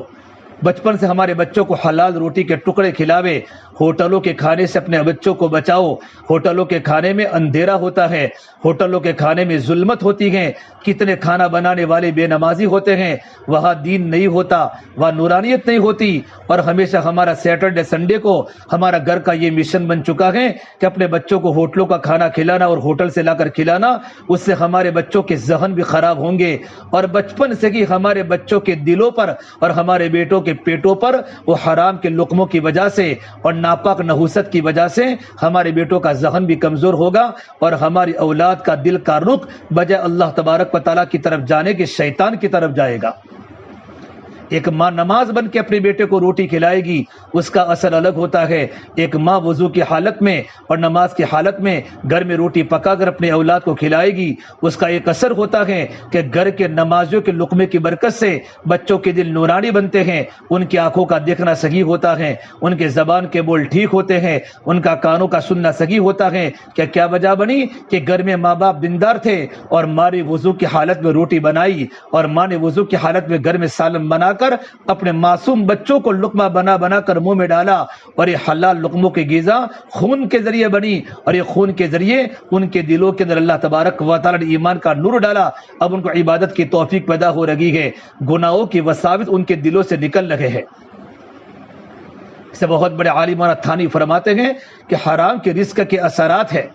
بچپن سے ہمارے بچوں کو حلال روٹی کے ٹکڑے کھلاوے، ہوٹلوں کے کھانے سے اپنے بچوں کو بچاؤ۔ ہوٹلوں کے کھانے میں اندھیرا ہوتا ہے، ہوٹلوں کے کھانے میں ظلمت ہوتی ہے، کتنے کھانا بنانے والے بے نمازی ہوتے ہیں، وہاں دین نہیں ہوتا، وہاں نورانیت نہیں ہوتی۔ اور ہمیشہ ہمارا سیٹرڈے سنڈے کو ہمارا گھر کا یہ مشن بن چکا ہے کہ اپنے بچوں کو ہوٹلوں کا کھانا کھلانا اور ہوٹل سے لا کر کھلانا، اس سے ہمارے بچوں کے ذہن بھی خراب ہوں گے، اور بچپن سے ہی ہمارے بچوں کے دلوں پر اور ہمارے بیٹوں کے پیٹوں پر وہ حرام کے لقموں کی وجہ سے اور ناپاک نحوست کی وجہ سے ہمارے بیٹوں کا ذہن بھی کمزور ہوگا، اور ہماری اولاد کا دل کا رخ بجائے اللہ تبارک و تعالیٰ کی طرف جانے کے شیطان کی طرف جائے گا۔ ایک ماں نماز بن کے اپنے بیٹے کو روٹی کھلائے گی، اس کا اثر الگ ہوتا ہے۔ ایک ماں وضو کی حالت میں اور نماز کی حالت میں گھر میں روٹی پکا کر اپنے اولاد کو کھلائے گی، اس کا ایک اثر ہوتا ہے کہ گھر کے نمازیوں کے لقمے کی برکت سے بچوں کے دل نورانی بنتے ہیں، ان کی آنکھوں کا دیکھنا صحیح ہوتا ہے، ان کے زبان کے بول ٹھیک ہوتے ہیں، ان کا کانوں کا سننا صحیح ہوتا ہے۔ کیا وجہ بنی کہ گھر میں ماں باپ دیندار تھے، اور ماں نے وضو کی حالت میں روٹی بنائی، اور ماں نے وضو کی حالت میں گھر میں سالن بنا کر اپنے معصوم بچوں کو لقمہ بنا بنا کر منہ میں ڈالا، اور یہ حلال لقموں کی غذا خون کے ذریعے بنی، اور یہ خون کے ذریعے ان کے دلوں کے اندر اللہ تبارک و تعالی نے ایمان کا نور ڈالا، اب ان کو عبادت کی توفیق پیدا ہو رہی ہے، گناہوں کی وساوس ان کے دلوں سے نکل رہے ہیں۔ اسے بہت بڑے عالمان تھانی فرماتے ہیں کہ حرام کے رزق کے اثرات ہے،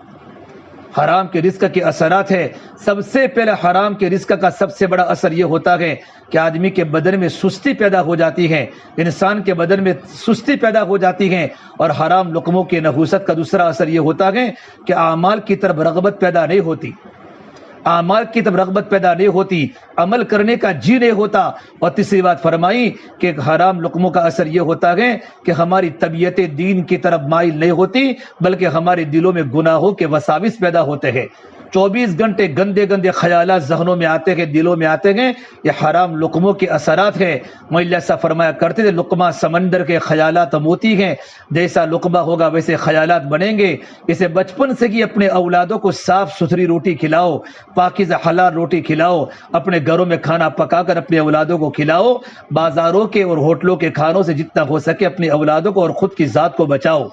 حرام کے رزق کے اثرات ہے. سب سے پہلے حرام کے رزق کا سب سے بڑا اثر یہ ہوتا ہے کہ آدمی کے بدن میں سستی پیدا ہو جاتی ہے, انسان کے بدن میں سستی پیدا ہو جاتی ہے. اور حرام لقموں کی نحوست کا دوسرا اثر یہ ہوتا ہے کہ اعمال کی طرف رغبت پیدا نہیں ہوتی, اعمال کی طرف رغبت پیدا نہیں ہوتی, عمل کرنے کا جی نہیں ہوتا. اور تیسری بات فرمائی کہ حرام لقموں کا اثر یہ ہوتا ہے کہ ہماری طبیعت دین کی طرف مائل نہیں ہوتی, بلکہ ہمارے دلوں میں گناہوں کے وساوس پیدا ہوتے ہیں. 24 گھنٹے گندے گندے خیالات ذہنوں میں آتے ہیں, دلوں میں آتے ہیں. یہ حرام لقموں کے اثرات ہیں. مولا ایسا فرمایا کرتے تھے, لقمہ سمندر کے خیالات موتی ہیں, جیسا لقمہ ہوگا ویسے خیالات بنیں گے. اسے بچپن سے ہی اپنے اولادوں کو صاف ستھری روٹی کھلاؤ, پاکیزہ حلال روٹی کھلاؤ, اپنے گھروں میں کھانا پکا کر اپنے اولادوں کو کھلاؤ. بازاروں کے اور ہوٹلوں کے کھانوں سے جتنا ہو سکے اپنے اولادوں کو اور خود کی ذات کو بچاؤ.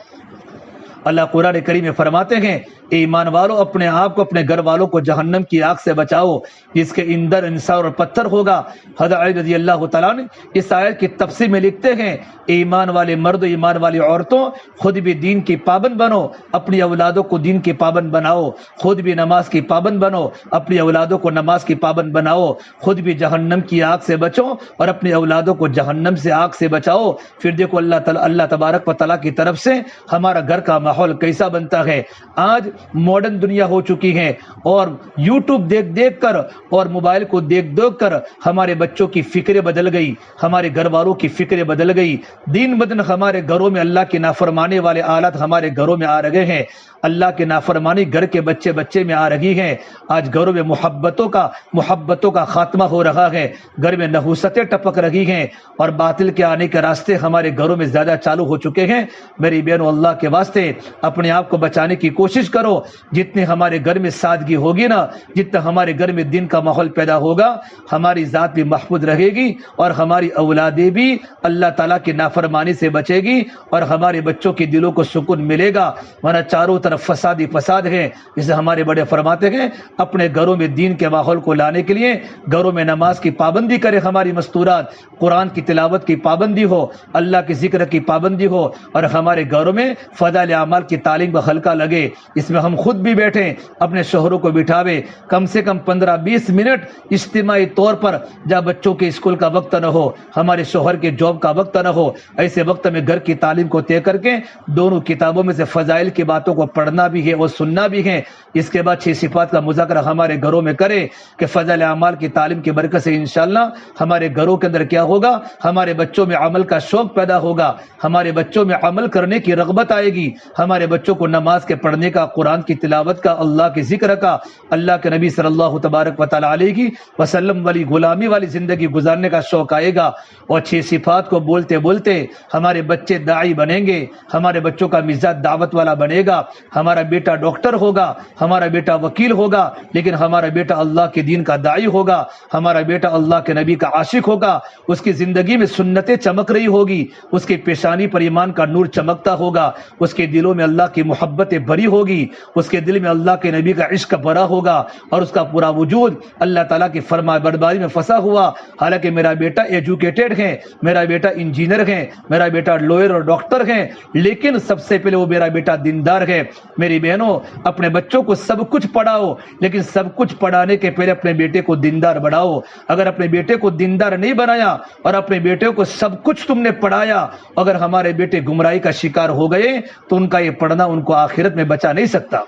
اللہ قرآن کریم میں فرماتے ہیں, ایمان والوں اپنے آپ کو اپنے گھر والوں کو جہنم کی آگ سے بچاؤ جس کے اندر انسان اور پتھر ہوگا. حضرت علی رضی اللہ تعالیٰ نے اس آیت کی تفسیر میں لکھتے ہیں, ایمان والے مرد و ایمان والی عورتوں خود بھی دین کی پابند بنو, اپنی اولادوں کو دین کی پابند بناؤ. خود بھی نماز کی پابند بنو, اپنی اولادوں کو نماز کی پابند بناؤ. خود بھی جہنم کی آگ سے بچو اور اپنی اولادوں کو جہنم سے آگ سے بچاؤ. پھر دیکھو اللہ تبارک و تعالیٰ کی طرف سے ہمارا گھر کا ماحول کیسا بنتا ہے. آج ماڈرن دنیا ہو چکی ہے اور یوٹیوب دیکھ دیکھ کر اور موبائل کو دیکھ دیکھ کر ہمارے بچوں کی فکریں بدل گئی, ہمارے گھر والوں کی فکریں بدل گئی. دین بدن ہمارے گھروں میں اللہ کے نافرمانے والے آلات ہمارے گھروں میں آ رہے ہیں. اللہ کے نافرمانی گھر کے بچے بچے میں آ رہی ہیں. آج گھروں میں محبتوں کا خاتمہ ہو رہا ہے. گھر میں نحوستیں ٹپک رہی ہیں اور باطل کے آنے کے راستے ہمارے گھروں میں زیادہ چالو ہو چکے ہیں. میری بہنوں, اللہ کے واسطے اپنے آپ کو بچانے کی کوشش کرو. جتنے ہمارے گھر میں سادگی ہوگی نا, جتنا ہمارے گھر میں دین کا ماحول پیدا ہوگا, ہماری ذات بھی محفوظ رہے گی اور ہماری اولادیں بھی اللہ تعالیٰ کی نافرمانی سے بچے گی اور ہمارے بچوں کے دلوں کو سکون ملے گا. ورنہ چاروں طرف فساد ہی فساد ہے. جسے ہمارے بڑے فرماتے ہیں, اپنے گھروں میں دین کے ماحول کو لانے کے لیے گھروں میں نماز کی پابندی کرے, ہماری مستورات, قرآن کی تلاوت کی پابندی ہو, اللہ کے ذکر کی پابندی ہو اور ہمارے گھروں میں فضائل اعمال کی تعلیم کا حلقہ لگے. اس میں ہم خود بھی بیٹھیں, اپنے شوہروں کو بٹھاوے, کم سے کم 15-20 منٹ اجتماعی طور پر, جب بچوں کے اسکول کا وقت نہ ہو, ہمارے شوہر کے جاب کا وقت نہ ہو, ایسے وقت میں گھر کی تعلیم کو طے کر کے دونوں کتابوں میں سے فضائل کی باتوں کو پڑھنا بھی ہے اور سننا بھی ہے. اس کے بعد 6 صفات کا مذاکرہ ہمارے گھروں میں کرے کہ فضائل اعمال کی تعلیم کی برکت سے انشاءاللہ ہمارے گھروں کے اندر کیا ہوگا, ہمارے بچوں میں عمل کا شوق پیدا ہوگا, ہمارے بچوں میں عمل کرنے کی رغبت آئے گی, ہمارے بچوں کو نماز کے پڑھنے کا, قرآن کی تلاوت کا, اللہ کے ذکر کا, اللہ کے نبی صلی اللہ تبارک و تعالی علیہ وسلم والی غلامی والی زندگی گزارنے کا شوق آئے گا. اور 6 صفات کو بولتے بولتے ہمارے بچے داعی بنیں گے, ہمارے بچوں کا مزاج دعوت والا بنے گا. ہمارا بیٹا ڈاکٹر ہوگا, ہمارا بیٹا وکیل ہوگا, لیکن ہمارا بیٹا اللہ کے دین کا داعی ہوگا, ہمارا بیٹا اللہ کے نبی کا عاشق ہوگا. اس کی زندگی میں سنتیں چمک رہی ہوگی, اس کی پیشانی پر ایمان کا نور چمکتا ہوگا, اس کے دلوں میں اللہ کی محبتیں بھری ہوگی, اس کے دل میں اللہ کے نبی کا عشق بھرا ہوگا اور اس کا پورا وجود اللہ تعالیٰ کی فرما برداری میں پھنسا ہوا. حالانکہ میرا بیٹا ایجوکیٹڈ ہے, میرا بیٹا انجینئر ہے, میرا بیٹا لوئر اور ڈاکٹر ہے, لیکن سب سے پہلے وہ میرا بیٹا دیندار ہے. میری بہنوں, اپنے بچوں کو سب کچھ پڑھاؤ, لیکن سب کچھ پڑھانے کے پہلے اپنے بیٹے کو دیندار بناؤ. اگر اپنے بیٹے کو دیندار نہیں بنایا اور اپنے بیٹے کو سب کچھ تم نے پڑھایا, اگر ہمارے بیٹے گمراہی کا شکار ہو گئے تو ان کا یہ پڑھنا ان کو آخرت میں بچا نہیں سکتا.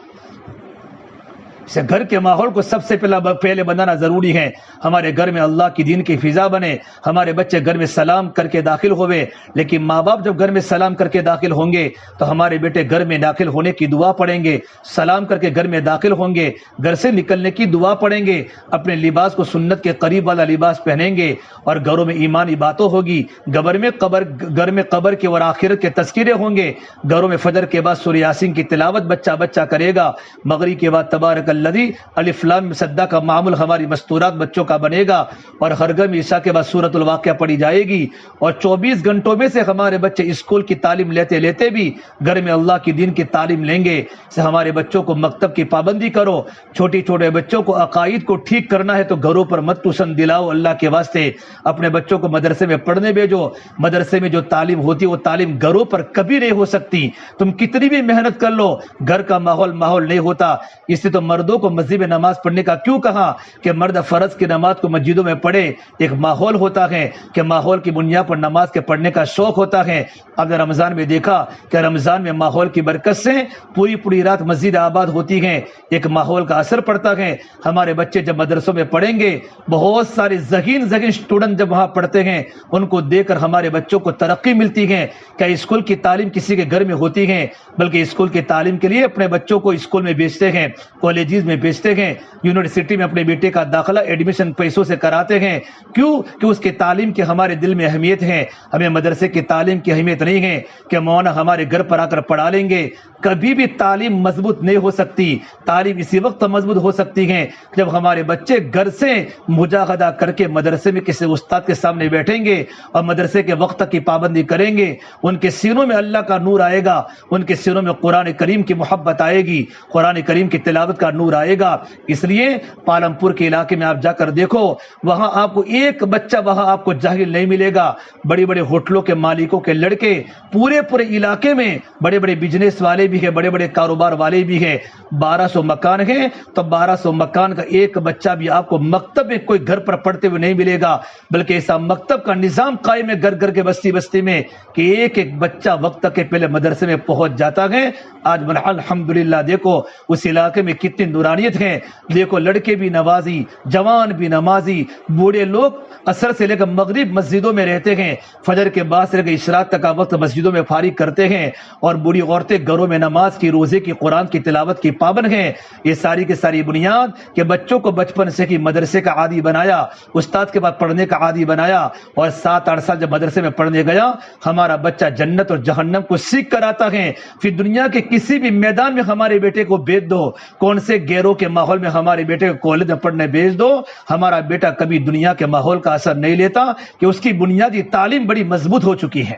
سے گھر کے ماحول کو سب سے پہلے بنانا ضروری ہے. ہمارے گھر میں اللہ کی دین کی فضا بنے, ہمارے بچے گھر میں سلام کر کے داخل ہوئے. لیکن ماں باپ جب گھر میں سلام کر کے داخل ہوں گے تو ہمارے بیٹے گھر میں داخل ہونے کی دعا پڑھیں گے, سلام کر کے گھر میں داخل ہوں گے, گھر سے نکلنے کی دعا پڑھیں گے, اپنے لباس کو سنت کے قریب والا لباس پہنیں گے اور گھروں میں ایمانی باتوں ہوگی. گھر میں قبر کے اور آخرت کے تذکرے ہوں گے. گھروں میں فجر کے بعد سورہ یاسین کی تلاوت بچہ کرے گا. مغرب کے بعد تبارک الذی الف لام مصدہ کا معمول ہماری مستورات بچوں کا بنے گا، اور ہرگم عشاء کے بعد سورۃ الواقعہ پڑھی جائے گی، اور 24 گھنٹوں میں سے ہمارے بچے اسکول کی تعلیم لیتے لیتے بھی گھر میں اللہ کی دین کی تعلیم لیں گے۔ سے ہمارے بچوں کو مکتب کی پابندی کرو، چھوٹی چھوٹے بچوں کو عقائد کو ٹھیک کرنا ہے تو گھروں پر مت ٹیوشن دلاؤ، اللہ کے واسطے اپنے بچوں کو مدرسے میں پڑھنے بھیجو۔ مدرسے میں جو تعلیم ہوتی ہے وہ تعلیم گھروں پر کبھی نہیں ہو سکتی، تم کتنی بھی محنت کر لو، گھر کا ماحول نہیں ہوتا۔ اس لیے تو مردوں کو مسجد میں نماز پڑھنے کا کیوں کہا کہ مرد فرض کی نماز کو مسجدوں میں پڑھے، ایک ماحول ہوتا ہے کہ ماحول کی بنیاد پر نماز کے پڑھنے کا شوق ہوتا ہے۔ اب رمضان میں دیکھا کہ رمضان میں ماحول کی برکت سے پوری رات مسجد آباد ہوتی ہیں، ایک ماحول کا اثر پڑتا ہے۔ ہمارے بچے جب مدرسوں میں پڑھیں گے، بہت سارے ذہین اسٹوڈنٹ جب وہاں پڑھتے ہیں، ان کو دیکھ کر ہمارے بچوں کو ترقی ملتی ہے۔ کیا اسکول کی تعلیم کسی کے گھر میں ہوتی ہے؟ بلکہ اسکول کی تعلیم کے لیے اپنے بچوں کو اسکول میں بھیجتے ہیں، کالجز میں بھیجتے ہیں، یونیورسٹی میں اپنے بیٹے کا داخلہ ایڈمیشن پیسوں سے کراتے ہیں۔ کیوں؟ کہ اس کی تعلیم کی ہمارے دل میں اہمیت ہے۔ ہمیں مدرسے کی تعلیم کی اہمیت نہیں ہے کہ مولانا ہمارے گھر پر آ کر پڑھا لیں گے۔ کبھی بھی تعلیم مضبوط نہیں ہو سکتی۔ تعلیم اسی وقت مضبوط ہو سکتی ہے جب ہمارے بچے گھر سے مجاہدہ کر کے مدرسے میں کسی استاد کے سامنے بیٹھیں گے اور مدرسے کے وقت کی پابندی کریں گے، ان کے سینوں میں اللہ کا نور آئے گا، ان کے سینوں میں قرآن کریم کی محبت آئے گی، قرآن کریم کی تلاوت کا نور آئے گا۔ اس لیے پالم پور کے علاقے میں آپ جا کر دیکھو، وہاں آپ کو ایک بچہ وہاں آپ کو جاہل نہیں ملے گا۔ بڑے بڑے ہوٹلوں کے مالکوں کے لڑکے پورے علاقے میں، بڑے بڑے بزنس والے بھی ہیں، بڑے بڑے کاروبار والے بھی ہیں۔ 1200 مکان ہیں تو 1200 مکان کا ایک بچہ بھی آپ کو مکتب میں کوئی گھر پر پڑھتے ہوئے نہیں ملے گا، بلکہ ایسا مکتب کا نظام قائم ہے گھر گھر کے بستی بستی میں کہ ایک ایک بچہ وقت کے پہلے مدرسے میں پہنچ جاتا ہے۔ آج الحمدللہ دیکھو اس علاقے میں کتنی نورانیت ہے، دیکھو لڑکے بھی نمازی، جوان بھی نمازی، بوڑھے لوگ عصر سے لے کر مغرب مسجدوں میں رہتے ہیں، فجر کے بعد سے لے کر عشراق تک کا وقت مسجدوں میں فارغ کرتے ہیں، اور بوڑھی عورتیں گھروں میں نماز کی، روزے کی، قرآن کی تلاوت کی پابند ہیں۔ یہ ساری کی ساری بنیاد کہ بچوں کو بچپن سے ہی مدرسے کا عادی بنایا، استاد کے بعد پڑھنے کا عادی بنایا، اور 7-8 سال جب مدرسے میں پڑھنے گیا، ہمارا بچہ جنت اور جہنم کو سیکھ کر آتا ہے۔ پھر دنیا کے کسی بھی میدان میں ہمارے بیٹے کو بھیج دو، کون سے گیروں کے ماحول میں ہمارے بیٹے کو کالج میں پڑھنے بھیج دو، ہمارا بیٹا کبھی دنیا کے ماحول کا اثر نہیں لیتا کہ اس کی بنیادی تعلیم بڑی مضبوط ہو چکی ہے۔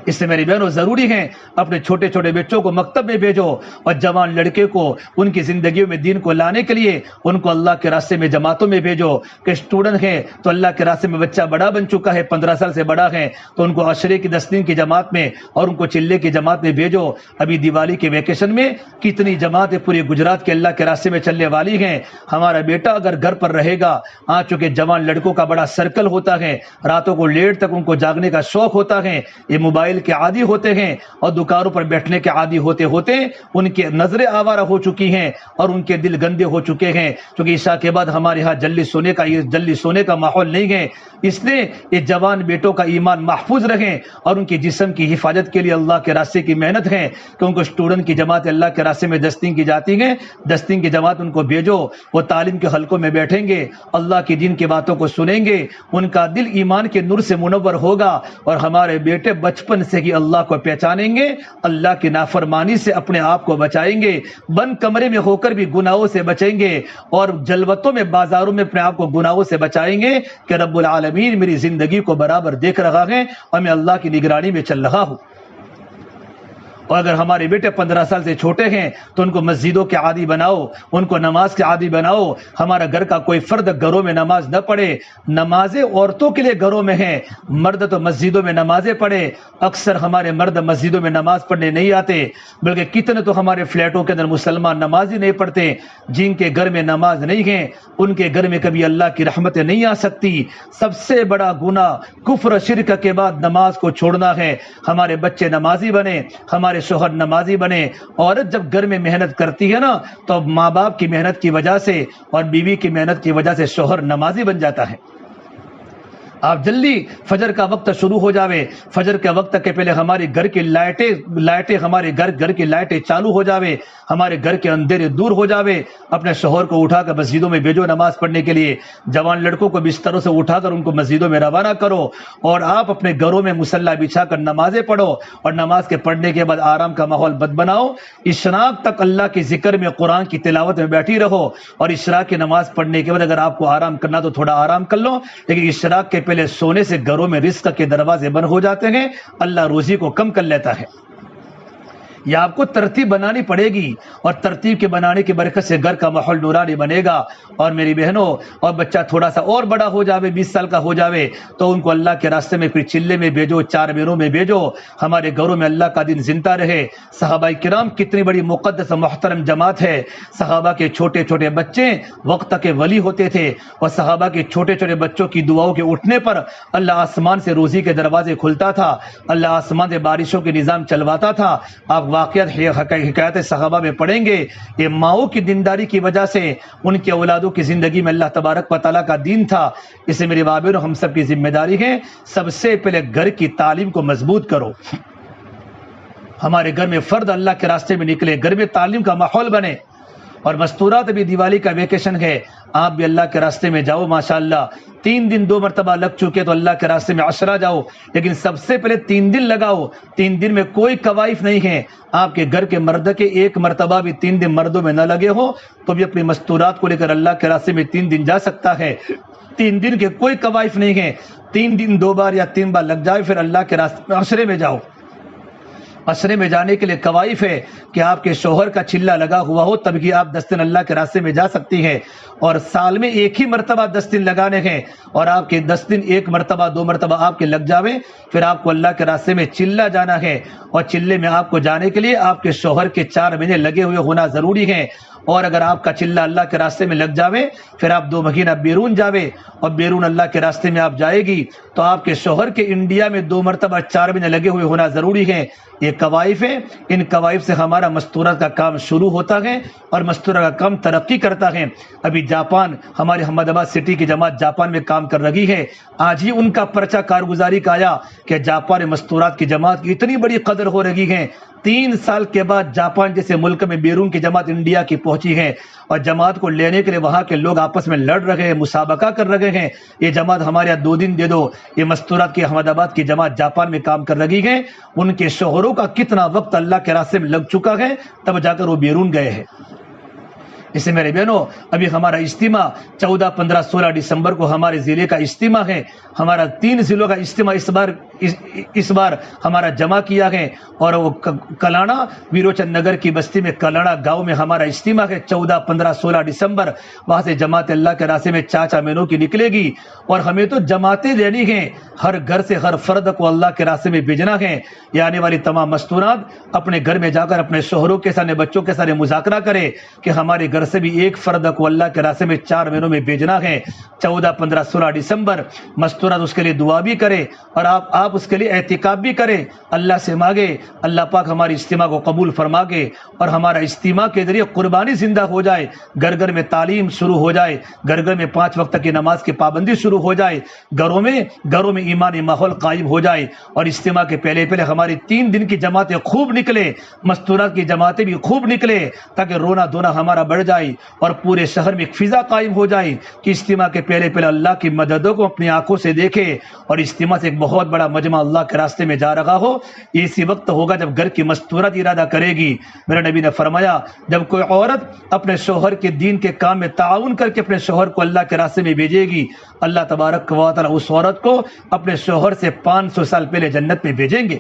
اس سے میری بہنوں ضروری ہے اپنے چھوٹے چھوٹے بچوں کو مکتب میں بھیجو، اور جوان لڑکے کو ان کی زندگیوں میں دین کو لانے کے لیے ان کو اللہ کے راستے میں جماعتوں میں بھیجو۔ کہ اسٹوڈنٹ ہے تو اللہ کے راستے میں بچہ بڑا بن چکا ہے، 15 سال سے بڑا ہے، تو ان کو عشرے کی 10 دن کی جماعت میں اور ان کو چلے کی جماعت میں بھیجو۔ ابھی دیوالی کے ویکیشن میں کتنی جماعتیں پورے گجرات کے اللہ کے راستے میں چلنے والی ہیں۔ ہمارا بیٹا اگر گھر پر رہے گا، چونکہ جوان لڑکوں کا بڑا سرکل ہوتا ہے، راتوں کو لیٹ تک ان کو جاگنے کا شوق ہوتا ہے، یہ موبائل کے عادی ہوتے ہیں اور دکانوں پر بیٹھنے کے عادی ہوتے ہوتے ان کی نظریں آوارہ ہو چکی ہیں اور ان کے دل گندے ہو چکے ہیں، کیونکہ عشاء کے بعد ہمارے ہاں جلدی سونے کا ماحول نہیں ہے۔ اس لیے یہ جوان بیٹوں کا ایمان محفوظ رہے اور ان کے جسم کی حفاظت کے لیے اللہ کے راستے کی محنت ہے کہ ان کو اسٹوڈنٹ کی جماعت اللہ کے راستے میں 10 دن کی جاتی ہے، 10 دن کی جماعت ان کو بھیجو، وہ تعلیم کے حلقوں میں بیٹھیں گے، اللہ کی دین کی باتوں کو سنیں گے، ان کا دل ایمان کے نور سے منور ہوگا، اور ہمارے بیٹے بچپن سے ہی اللہ کو پہچانیں گے، اللہ کی نافرمانی سے اپنے آپ کو بچائیں گے، بند کمرے میں ہو کر بھی گناہوں سے بچیں گے، اور جلوتوں میں بازاروں میں اپنے آپ کو گناہوں سے بچائیں گے کہ رب العالمین میری زندگی کو برابر دیکھ رہا ہے اور میں اللہ کی نگرانی میں چل رہا ہوں۔ اور اگر ہمارے بیٹے 15 سال سے چھوٹے ہیں تو ان کو مسجدوں کے عادی بناؤ، ان کو نماز کے عادی بناؤ۔ ہمارا گھر کا کوئی فرد گھروں میں نماز نہ پڑھے، نمازیں عورتوں کے لیے گھروں میں ہیں، مرد تو مسجدوں میں نمازیں پڑھے۔ اکثر ہمارے مرد مسجدوں میں نماز پڑھنے نہیں آتے، بلکہ کتنے تو ہمارے فلیٹوں کے اندر مسلمان نماز ہی نہیں پڑھتے۔ جن کے گھر میں نماز نہیں ہے ان کے گھر میں کبھی اللہ کی رحمتیں نہیں آ سکتی۔ سب سے بڑا گناہ کفر شرک کے بعد نماز کو چھوڑنا ہے۔ ہمارے بچے نمازی بنے، ہمارے شوہر نمازی بنے۔ عورت جب گھر میں محنت کرتی ہے نا تو ماں باپ کی محنت کی وجہ سے اور بیوی کی محنت کی وجہ سے شوہر نمازی بن جاتا ہے۔ آپ جلدی فجر کا وقت شروع ہو جاوے، فجر کے وقت کے پہلے ہمارے گھر کی لائٹیں ہمارے گھر کی لائٹیں چالو ہو جاوے، ہمارے گھر کے اندھیرے دور ہو جاوے، اپنے شوہر کو اٹھا کر مسجدوں میں بھیجو نماز پڑھنے کے لیے، جوان لڑکوں کو بستروں سے اٹھا کر ان کو مسجدوں میں روانہ کرو، اور آپ اپنے گھروں میں مصلی بچھا کر نمازیں پڑھو، اور نماز کے پڑھنے کے بعد آرام کا ماحول بد بناؤ، اشراق تک اللہ کے ذکر میں قرآن کی تلاوت میں بیٹھی رہو، اور اشراق کی نماز پڑھنے کے بعد اگر آپ کو آرام کرنا تو تھوڑا آرام کر لو، لیکن اشراق کے پہلے سونے سے گھروں میں رزق کے دروازے بند ہو جاتے ہیں، اللہ روزی کو کم کر لیتا ہے۔ یہ آپ کو ترتیب بنانی پڑے گی، اور ترتیب کے بنانے کی برکت سے گھر کا ماحول نورانی بنے گا۔ اور میری بہنوں، اور بچہ تھوڑا سا اور بڑا ہو جاوے، 20 سال کا ہو جاوے، تو ان کو اللہ کے راستے میں کوئی چلے میں بھیجو، 4 مہینوں میں بھیجو، ہمارے گھروں میں اللہ کا دین زندہ رہے۔ صحابہ کرام کتنی بڑی مقدس و محترم جماعت ہے، صحابہ کے چھوٹے چھوٹے بچے وقت کے ولی ہوتے تھے، اور صحابہ کے چھوٹے چھوٹے بچوں کی دعاؤں کے اٹھنے پر اللہ آسمان سے روزی کے دروازے کھلتا تھا، اللہ آسمان سے بارشوں کے نظام چلواتا تھا۔ آپ واقعات حکایت صحابہ میں پڑھیں گے، یہ ماؤں کی دینداری کی وجہ سے ان کے اولادوں کی زندگی میں اللہ تبارک و تعالیٰ کا دین تھا۔ اس سے میری بابر ہم سب کی ذمہ داری ہے، سب سے پہلے گھر کی تعلیم کو مضبوط کرو، ہمارے گھر میں فرد اللہ کے راستے میں نکلے، گھر میں تعلیم کا ماحول بنے۔ اور مستورات ابھی دیوالی کا ویکیشن ہے، آپ بھی اللہ کے راستے میں جاؤ، ماشاءاللہ 3 دن 2 مرتبہ لگ چکے تو اللہ کے راستے میں عشرہ جاؤ، لیکن سب سے پہلے 3 دن لگاؤ۔ 3 دن میں کوئی کوائف نہیں ہے، آپ کے گھر کے مرد کے 1 مرتبہ بھی 3 دن مردوں میں نہ لگے ہو تو بھی اپنی مستورات کو لے کر اللہ کے راستے میں 3 دن جا سکتا ہے۔ 3 دن کے کوئی کوائف نہیں ہے، 3 دن 2 بار یا 3 بار لگ جائے، پھر اللہ کے راستے میں عشرے میں جاؤ۔ عشرے میں جانے کے لیے کوائف ہے کہ آپ کے شوہر کا چلا لگا ہوا ہو، تب کہ آپ 10 دن اللہ کے راستے میں جا سکتی ہیں، اور سال میں 1 ہی مرتبہ 10 دن لگانے ہیں، اور آپ کے 10 دن 1 مرتبہ 2 مرتبہ آپ کے لگ جاوے، پھر آپ کو اللہ کے راستے میں چلا جانا ہے، اور چلے میں آپ کو جانے کے لیے آپ کے شوہر کے 4 مہینے لگے ہوئے ہونا ضروری ہے۔ اور اگر آپ کا چلا اللہ کے راستے میں لگ جاوے، پھر آپ 2 مہینہ بیرون جاوے، اور بیرون اللہ کے راستے میں آپ جائے گی تو آپ کے شوہر کے انڈیا میں 2 مرتبہ 4 مہینے لگے ہوئے ہونا ضروری ہے۔ یہ کوائف ہے، ان کوائف سے ہمارا مستورات کا کام شروع ہوتا ہے، اور مستورات کا کام ترقی کرتا ہے۔ ابھی جاپان، ہمارے احمد آباد سٹی کی جماعت جاپان میں کام کر رہی ہے، آج ہی ان کا پرچہ کارگزاری کا آیا کہ جاپان میں مستورات کی جماعت کی اتنی بڑی قدر ہو رہی ہے، 3 سال کے بعد جاپان جیسے ملک میں بیرون کی جماعت انڈیا کی پہنچی ہے، اور جماعت کو لینے کے لیے وہاں کے لوگ آپس میں لڑ رہے ہیں، مسابقہ کر رہے ہیں، یہ جماعت ہمارے یہاں 2 دن دے دو۔ یہ مستورات کی احمد آباد کی جماعت جاپان میں کام کر رہی ہے، ان کے شوہروں کا کتنا وقت اللہ کے راستے میں لگ چکا ہے، تب جا کر وہ بیرون گئے ہیں۔ اس سے میرے بہنوں، ابھی ہمارا اجتماع 14، 15، 16 دسمبر کو ہمارے ضلع کا اجتماع ہے، ہمارا 3 ضلعوں کا اجتماع اس بار ہمارا جمع کیا ہے، اور وہ کلانا ویروچند نگر کی بستی میں کلانا گاؤں میں ہمارا اجتماع ہے 14، 15، 16 دسمبر۔ وہاں سے جماعت اللہ کے راستے میں 4 مہینوں کی نکلے گی، اور ہمیں تو جماعتیں دینی ہیں، ہر گھر سے ہر فرد کو اللہ کے راستے میں بھیجنا ہے۔ یہ آنے والی تمام مستورات اپنے گھر میں جا کر اپنے شوہروں کے ساتھ، بچوں کے ساتھ مذاکرہ کرے کہ ہمارے گھر سے بھی ایک فرد کو اللہ کے راستے میں 4 مہینوں میں بھیجنا ہے، 14، 15، 16 دسمبر۔ مستورات اس کے لیے دعا بھی کرے، اور آپ اس کے لیے اعتکاف بھی کرے، اللہ سے مانگے اللہ پاک ہماری اجتماع کو قبول فرما کے، اور ہمارا اجتماع کے ذریعے قربانی زندہ ہو جائے، گھر گھر میں تعلیم شروع ہو جائے، گھر گھر میں 5 وقت کی نماز کی پابندی شروع ہو جائے، گھروں میں ایمانی ماحول قائم ہو جائے، اور اجتماع کے پہلے ہماری 3 دن کی جماعتیں خوب نکلے، مستورات کی جماعتیں بھی خوب نکلے، تاکہ رونا دھونا ہمارا بڑھ جائے، اور پورے شہر میں ایک فضا قائم ہو جائے کہ اجتماع کے پہلے اللہ کی مددوں کو اپنی آنکھوں سے دیکھے، اور اجتماع سے ایک بہت بڑا مجمع اللہ کے راستے میں جا رہا ہو۔ یہ اسی وقت ہوگا جب گھر کی مستورات ارادہ کرے گی۔ میرے نبی نے فرمایا، جب کوئی عورت اپنے شوہر کے دین کے کام میں تعاون کر کے اپنے شوہر کو اللہ کے راستے میں بھیجے گی، اللہ تبارک و تعالی اس عورت کو اپنے شوہر سے 500 سال پہلے جنت میں بھیجیں گے۔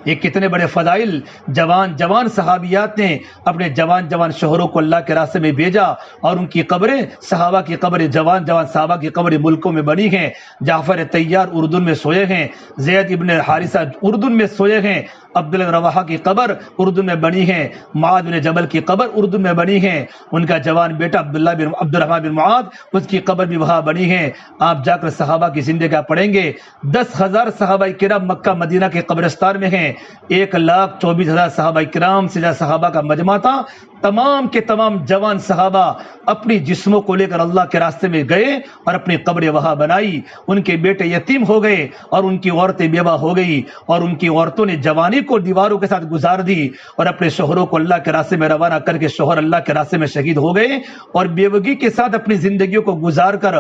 یہ کتنے بڑے فضائل جوان صحابیات نے اپنے جوان شوہروں کو اللہ کے راستے میں بھیجا، اور ان کی قبریں، صحابہ کی قبریں، جوان صحابہ کی قبریں ملکوں میں بنی ہیں۔ جعفر طیار اردن میں سوئے ہیں، زید ابن حارثہ اردن میں سوئے ہیں، عبداللہ رواحہ کی قبر اردن میں بنی ہے، معاذ بن جبل کی قبر اردن میں بنی ہے، ان کا جوان بیٹا عبدالرحمن بن معاذ، اس کی قبر بھی وہاں بنی ہے۔ آپ جا کر صحابہ کی زندگیاں پڑھیں گے، 10,000 صحابہ کرام مکہ مدینہ کے قبرستان میں ہیں، 1,24,000 صحابہ کرام سے زیادہ صحابہ کا مجمع تھا، تمام کے تمام جوان صحابہ اپنی جسموں کو لے کر اللہ کے راستے میں گئے اور اپنی قبریں وہاں بنائی. ان کے بیٹے یتیم ہو گئے اور ان کی عورتیں بیوہ ہو گئی, اور ان کی عورتوں نے جوانی کو دیواروں کے ساتھ گزار دی, اور اپنے شوہروں کو اللہ کے راستے میں روانہ کر کے شوہر اللہ کے راستے میں شہید ہو گئے, اور بیوگی کے ساتھ اپنی زندگیوں کو گزار کر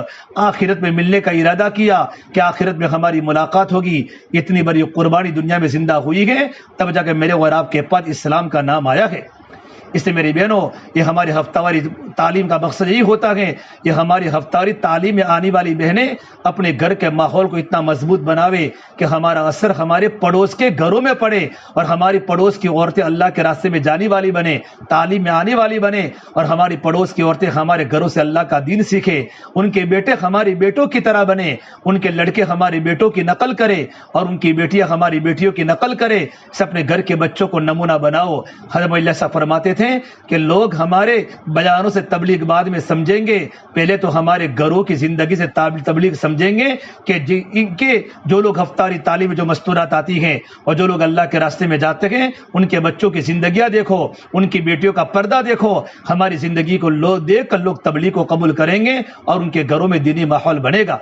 آخرت میں ملنے کا ارادہ کیا کہ آخرت میں ہماری ملاقات ہوگی. اتنی بڑی قربانی دنیا میں زندہ ہوئی ہے, تب جا کے میرے اور آپ کے پاس اسلام کا نام آیا ہے. اس لیے میری بہنوں, یہ ہماری ہفتہ واری تعلیم کا مقصد یہی ہوتا ہے, یہ ہماری ہفتہ واری تعلیم میں آنے والی بہنیں اپنے گھر کے ماحول کو اتنا مضبوط بناوے کہ ہمارا اثر ہمارے پڑوس کے گھروں میں پڑے, اور ہماری پڑوس کی عورتیں اللہ کے راستے میں جانے والی بنے, تعلیم میں آنے والی بنے, اور ہماری پڑوس کی عورتیں ہمارے گھروں سے اللہ کا دین سیکھے, ان کے بیٹے ہماری بیٹوں کی طرح بنے, ان کے لڑکے ہماری بیٹوں کی نقل کرے, اور ان کی بیٹیاں ہماری بیٹیوں کی نقل کرے. اس اپنے گھر کے بچوں کو نمونہ بناؤ. حضرت اللہ صاحب فرماتے تھے کہ لوگ ہمارے بیانوں سے تبلیغ بعد میں سمجھیں گے, پہلے تو ہمارے گھروں کی زندگی سے تبلیغ سمجھیں گے کہ ان کے جو لوگ ہفتاری تعلیم جو مستورات آتی ہیں اور جو لوگ اللہ کے راستے میں جاتے ہیں, ان کے بچوں کی زندگیاں دیکھو, ان کی بیٹیوں کا پردہ دیکھو, ہماری زندگی کو لوگ دیکھ کر لوگ تبلیغ کو قبول کریں گے اور ان کے گھروں میں دینی ماحول بنے گا.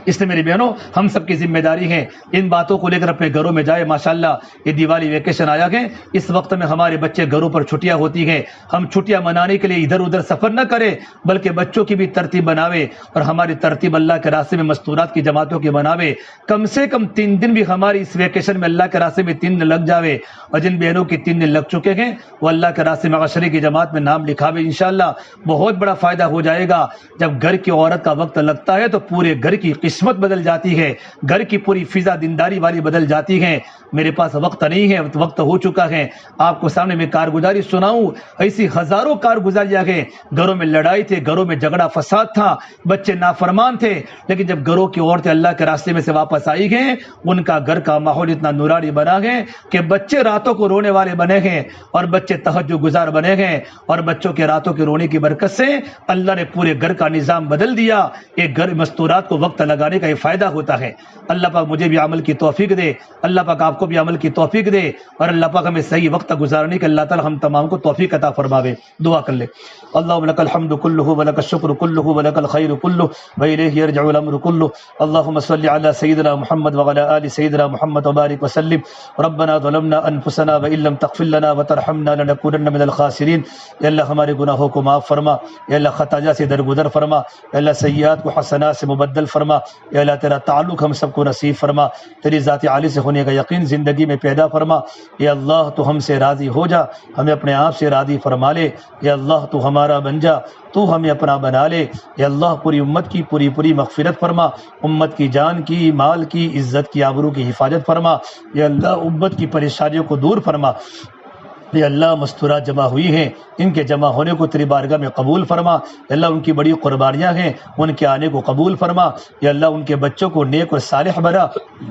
اس لیے میری بہنوں, ہم سب کی ذمہ داری ہے ان باتوں کو لے کر اپنے گھروں میں جائے. ماشاءاللہ یہ دیوالی ویکیشن آیا ہے, اس وقت میں ہمارے بچے گھروں پر چھٹیاں ہوتی ہیں, ہم چھٹیاں منانے کے لیے ادھر ادھر سفر نہ کریں, بلکہ بچوں کی بھی ترتیب بناوے, اور ہماری ترتیب اللہ کے راستے میں مستورات کی جماعتوں کی بناوے. کم سے کم 3 دن بھی ہماری اس ویکیشن میں اللہ کے راستے میں 3 دن لگ جاوے, اور جن بہنوں کی 3 دن لگ چکے ہیں وہ اللہ کے راستے میں عشرے کی جماعت میں نام لکھاوے. انشاءاللہ بہت بڑا فائدہ ہو جائے گا. جب گھر کی عورت کا وقت لگتا ہے تو پورے گھر کی قسمت بدل جاتی ہے, گھر کی پوری فضا دینداری والی بدل جاتی ہے. میرے پاس وقت نہیں ہے, وقت ہو چکا ہے, آپ کو سامنے میں کارگزاری سناؤں. ایسی ہزاروں کارگزاریاں ہیں, گھروں میں لڑائی تھے, گھروں میں جھگڑا فساد تھا, بچے نافرمان تھے, لیکن جب گھروں کی عورتیں اللہ کے راستے میں سے واپس آئی گئیں, ان کا گھر کا ماحول اتنا نورانی بنا ہے کہ بچے راتوں کو رونے والے بنے ہیں, اور بچے تہجد گزار بنے ہیں, اور بچوں کے راتوں کے رونے کی برکت سے اللہ نے پورے گھر کا نظام بدل دیا. ایک گھر مستورات کو وقت لگانے کا یہ فائدہ ہوتا ہے. اللہ پاک مجھے بھی عمل کی توفیق دے, اللہ پاک آپ کو بھی عمل کی توفیق دے, اور اللہ پاک ہمیں صحیح وقت گزارنے کے اللہ تعالی ہم تمام کو توفیق عطا فرماوے. دعا کر لے. اللهم لك الحمد كله ولك الشكر كله ولك الخير كله وإليه يرجع الأمر كله. اللهم صل على سيدنا محمد وعلى آل سيدنا محمد وبارك وسلم. ربنا ظلمنا أنفسنا وإن لم تغفر لنا وترحمنا لنكونن من الخاسرين. یا اللہ ہمارے گناہوں کو معاف فرما, یا اللہ خطایا سے درگزر فرما, یا اللہ سیئات کو حسنات سے مبدل فرما, یا اللہ تیرا تعلق ہم سب کو نصیب فرما, تیری ذات عالی سے ہونے کا یقین زندگی میں پیدا فرما. یا اللہ تو ہم سے راضی ہو جا, ہمیں اپنے آپ سے راضی فرما لے. یا اللہ تو ہمارا بن جا, تو ہمیں اپنا بنا لے. یا اللہ پوری امت کی پوری مغفرت فرما, امت کی جان کی, مال کی, عزت کی, آبرو کی حفاظت فرما. یا اللہ امت کی پریشانیوں کو دور فرما. یا اللہ مستورات جمع ہوئی ہیں, ان کے جمع ہونے کو تیری بارگاہ میں قبول فرما. یا اللہ ان کی بڑی قربانیاں ہیں, ان کے آنے کو قبول فرما. یا اللہ ان کے بچوں کو نیک اور صالح بنا.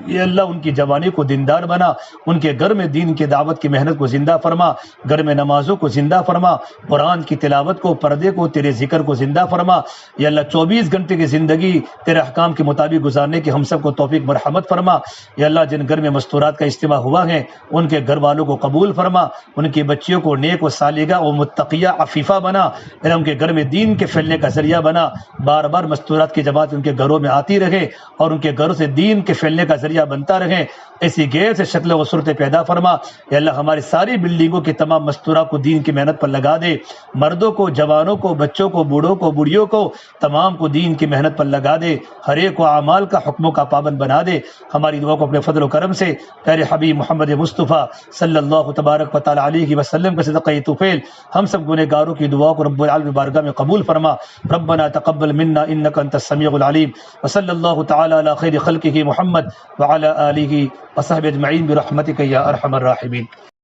یا اللہ ان کی جوانی کو دیندار بنا, ان کے گھر میں دین کی دعوت کی محنت کو زندہ فرما, گھر میں نمازوں کو زندہ فرما, قرآن کی تلاوت کو, پردے کو, تیرے ذکر کو زندہ فرما. یا اللہ 24 گھنٹے کی زندگی تیرے احکام کے مطابق گزارنے کی ہم سب کو توفیق مرحمت فرما. یا اللہ جن گھر میں مستورات کا اجتماع ہوا ہے ان کے گھر والوں کو قبول فرما, ان کی بچیوں کو نیک و صالحہ و متقیہ عفیفہ بنا. ان کے گھر میں دین کے پھیلنے کا ذریعہ بنا. بار بار مستورات کی جماعت ان کے گھروں میں آتی رہے اور ان کے گھروں سے دین کے پھیلنے کا ذریعہ بنتا رہے. ایسی غیر سے شکل و صورتیں پیدا فرما. یا اللہ ہماری ساری بلڈنگوں کے تمام مستورات کو دین کی محنت پر لگا دے, مردوں کو, جوانوں کو, بچوں کو, بوڑھوں کو, بوڑھیوں کو, تمام کو دین کی محنت پر لگا دے. ہر ایک کو اعمال کا حکموں کا پابند بنا دے. ہماری دعا کو اپنے فضل و کرم سے پیارے حبیب محمد مصطفیٰ صلی اللہ تبارک و تعالی علیہ وسلم کے صدقہ توفیل ہم سب گنہگاروں کی دعا کو رب العالمین بارگاہ میں قبول فرما. ربنا تقبل منا انك انت السميع العليم وصلی اللہ تعالی علی خیر خلقہ محمد وعلى آلہ وصحبہ اجمعین برحمتک یا ارحم الراحمین.